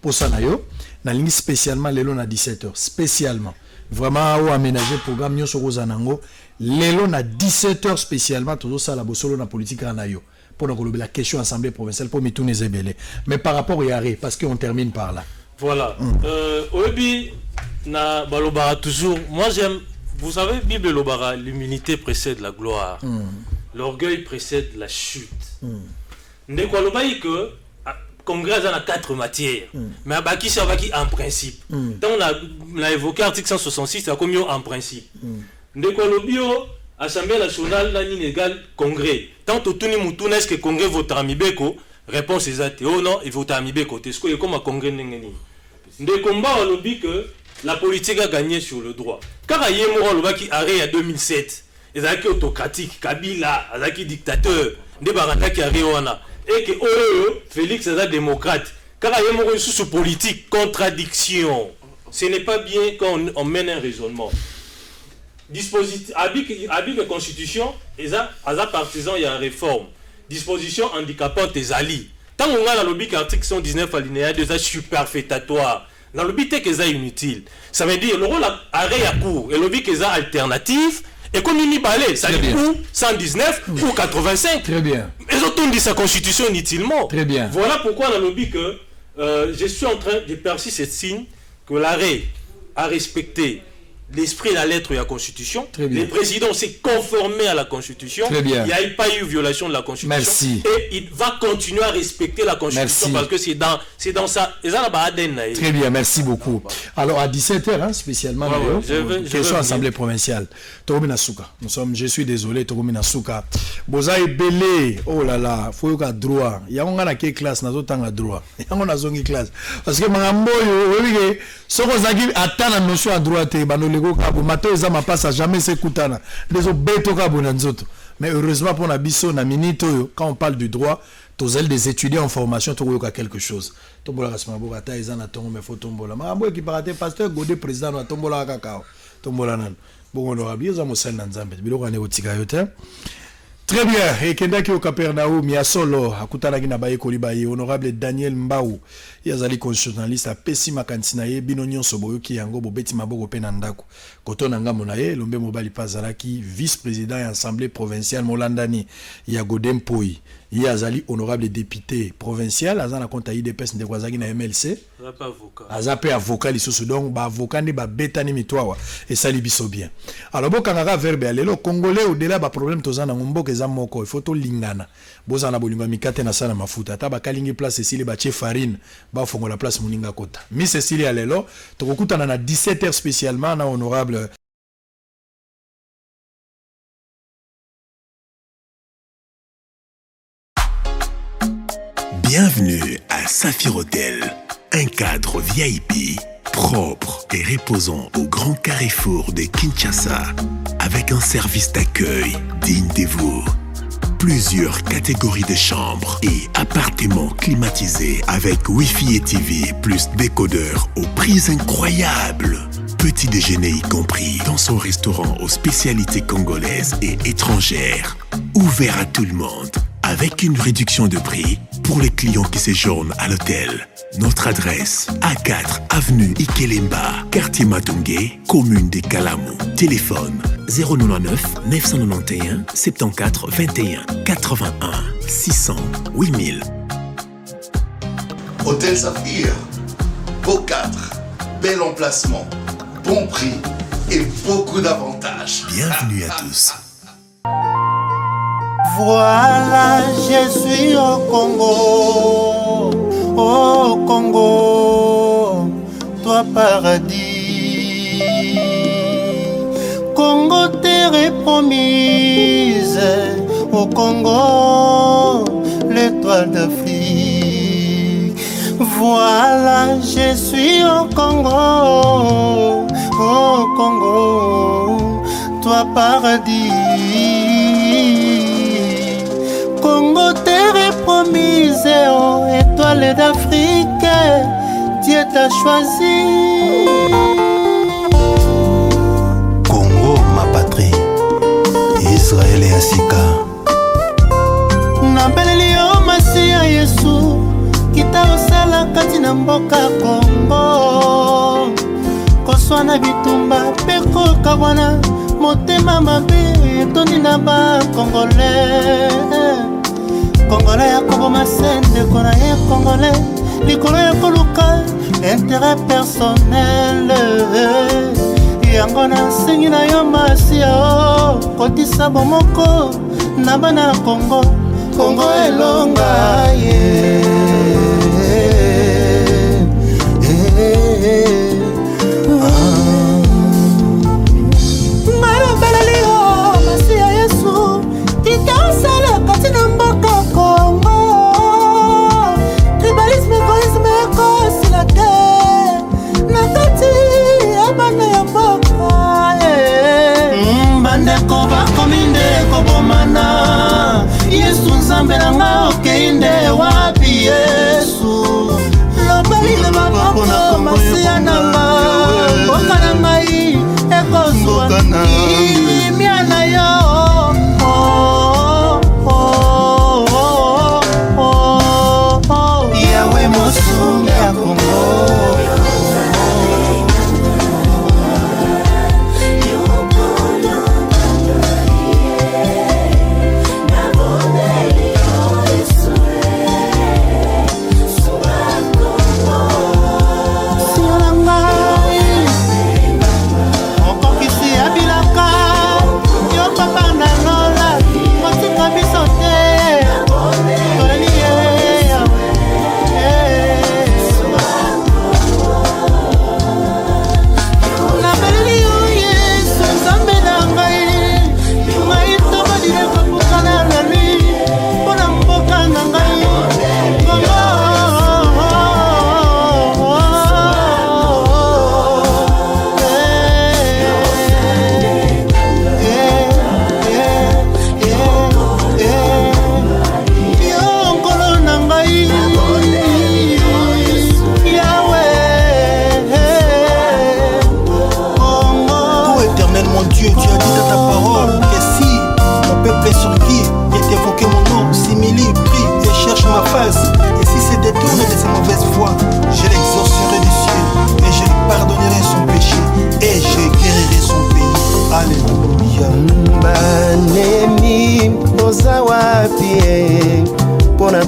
Posanayo, na ligne spécialement les lots à 17h. Spécialement. Vraiment, au aménager le programme Nyonso Rozanango. Les lots à 17h spécialement, tout ça, la bossolo na politique en ayo. Pour la question assemblée provinciale, pour Mitoune Zebele. Mais par rapport au Yaré, parce qu'on termine par là. Voilà. Oebi, na balobara toujours. Moi j'aime. Vous savez, Bible Lobara, l'humilité précède la gloire. L'orgueil précède la chute. Ndeko lobayi que congrès a 4 matières. Mais à Baki c'est en principe. Tant on a évoqué l'article 166, c'est comme en principe. Ndeko lobio Assemblée nationale n'a ni égal congrès. Tant au tuni moutoune est-ce que congrès vote à Mibeko? Réponse exacte. Oh non, il vote à Mibeko. Est-ce que comme un congrès n'engeni? Des combats au lobby que la politique a gagné sur le droit. Car à Yémoura Loba qui arrête en 2007, ils ont été autocratiques, Kabila, ils ont été dictateurs, des baranda qui arrêtent et que Félix est un démocrate. Car à Yémoura une sous politique, contradiction. Ce n'est pas bien quand on mène un raisonnement. Dispositif, habit la constitution, ils ont partisans, il y a une réforme. Disposition handicapante des alliés. Tant qu'on a dans le lobby article 119 alinéa 2 est superfétatoire. Dans le but que ça inutile. Ça veut dire le rôle arrêt à court et le but que ça alternative et qu'on y balai, ça dit ou 119 ou 85. Très bien. Ils ont tout dit sa constitution inutilement. Très bien. Voilà pourquoi dans le but que je suis en train de persister ce signe que l'arrêt a respecté l'esprit et la lettre de la Constitution. Le président s'est conformé à la Constitution. Il n'y a pas eu violation de la Constitution. Merci. Et il va continuer à respecter la Constitution. Merci. Parce que c'est dans ça. Très bien, merci beaucoup. Alors à 17h, hein, spécialement, question Assemblée provinciale. Je suis désolé, Toromina Souka. Boza est belé. Oh là là, faut y avoir droit. Il y a un qui classe, n'a pas droit. Il y a un qui classe. Parce que Mangambo, ce qu'on a dit, attend la notion à droite, mato ezama passe jamais s'écoutana les beto kabona nzoto mais heureusement pour na biso na minute quand on parle du droit tous des étudiants en formation to yoka quelque chose tombola kasma boka ta ezana tongo mais faut tombola mambo qui paraté pasteur Godé président na tombola kakao tombola nan bon on aura bien za mosana nzambe biloko ne otika yote. Très bien. Et Kendaki au Capernaum, il y a solo, Akutana Ginabaye Kolibaye, honorable Daniel Mbaou, Yazali constitutionnaliste, à Pessima Kantinaye, Binonion Soboyo, qui est en gobo Betty Mabogo Penandaku, Kotonanga Monaye, Lombe Mobali Pazalaki, vice-président et assemblée provinciale Molandani, Yagodem Poi, Yazali honorable député provincial, Azana Konta IDPS Ndewazagi na MLC, Azapé avocat, l'issue donc, avocat ne betani mitwawa, et ça libiso bien. Alors, Bokanga verbe, le Congolais, au-delà, problème, Tozana Mboke. Il faut tout lingana. Bozana bolinga mikate na sana mafuta. Taba kalingi place Cécilie bache farine. Ba fongo la place muninga kota. Miss Cécilie alelo. Tokokuta na 17h spécialement na honorable. Bienvenue à Saphir Hotel. Un cadre VIP, propre et reposant au grand carrefour de Kinshasa, avec un service d'accueil digne de vous. Plusieurs catégories de chambres et appartements climatisés avec Wi-Fi et TV plus décodeur aux prix incroyables. Petit déjeuner y compris dans son restaurant aux spécialités congolaises et étrangères. Ouvert à tout le monde avec une réduction de prix pour les clients qui séjournent à l'hôtel. Notre adresse, A4 avenue Ikelemba, quartier Matungé, commune des Kalamou. Téléphone 099 991 74 21 81 600 8000. Hôtel Saphir, beau cadre, bel emplacement, bon prix et beaucoup d'avantages. Bienvenue à tous. Voilà, je suis au Congo, toi paradis. Congo, terre promise, au Congo, l'étoile d'Afrique. Voilà, je suis au Congo, toi paradis. Congo, terre promise, oh, étoile d'Afrique, Dieu t'a choisi. Congo, ma patrie, Israël et Asika. Nambeleli yo Masia Yesu, kita osala kati na mboka Congo. Koswana bitumba, peko kabwana, motema mabe, toni na ba Congolais. Congolais ya kobo masende kona ye Congolais likolo ya koluka intérêt personnel. Yango nasengi na yo Masia o kotisa bomoko na bana Kongo Kongo elonga ye Marabelali o Masia Yesu Titaosala kati na mboka Kongo Tribalisme egoisme ekosila te na kati ya bana ya mboka bandeko bakomi nde kobomana Yesu nzambe nanga okei nde wapi Yesu lobalile maboko Masia nanga mboka na ngai ekozwa kimia na yo Yawe mosungi ya Kongo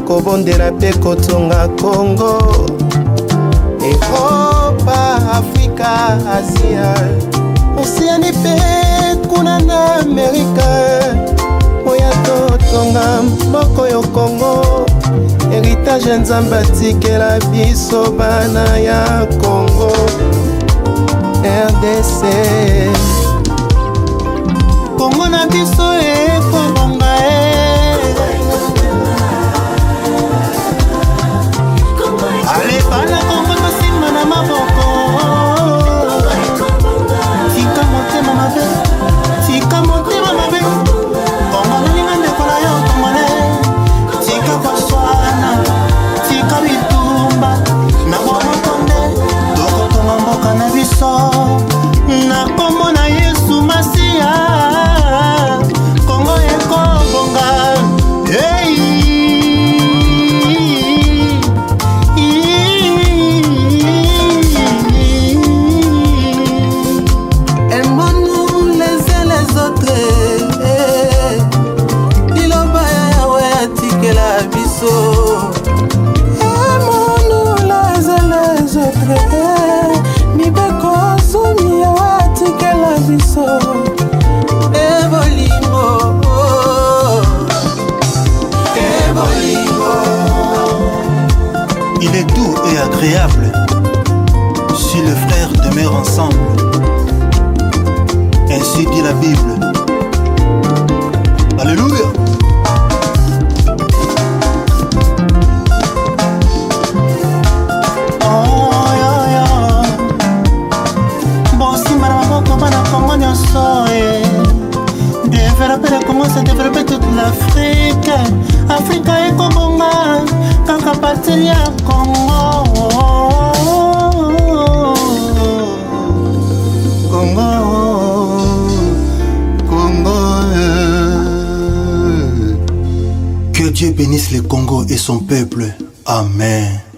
kobondela pe kotonga Kongo Europa, Afrika, Asia Oceanie pe kuna na Amerika Oya totonga mboko yo Kongo Héritage nzambe atikela biso bana ya Kongo RDC Kongo na biso ekobonga Ale bana Kongo tosima na maboko Tika motema mabe Tika motema mabe Kongo nalinga ndeko na yo Kongole Tika Botswana Tika bitumba Na bomokonde Doko tonga mboka na biso Na kombo na Yesu Masia Kongo ekobonga Hey Il est doux et agréable si les frères demeurent ensemble. Ainsi dit la Bible. Alléluia. Développer le Congo, c'est développer toute l'Afrique. Afrique est Kobonga, Kaka Patelia Congo. Que Dieu bénisse le Congo et son peuple. Amen.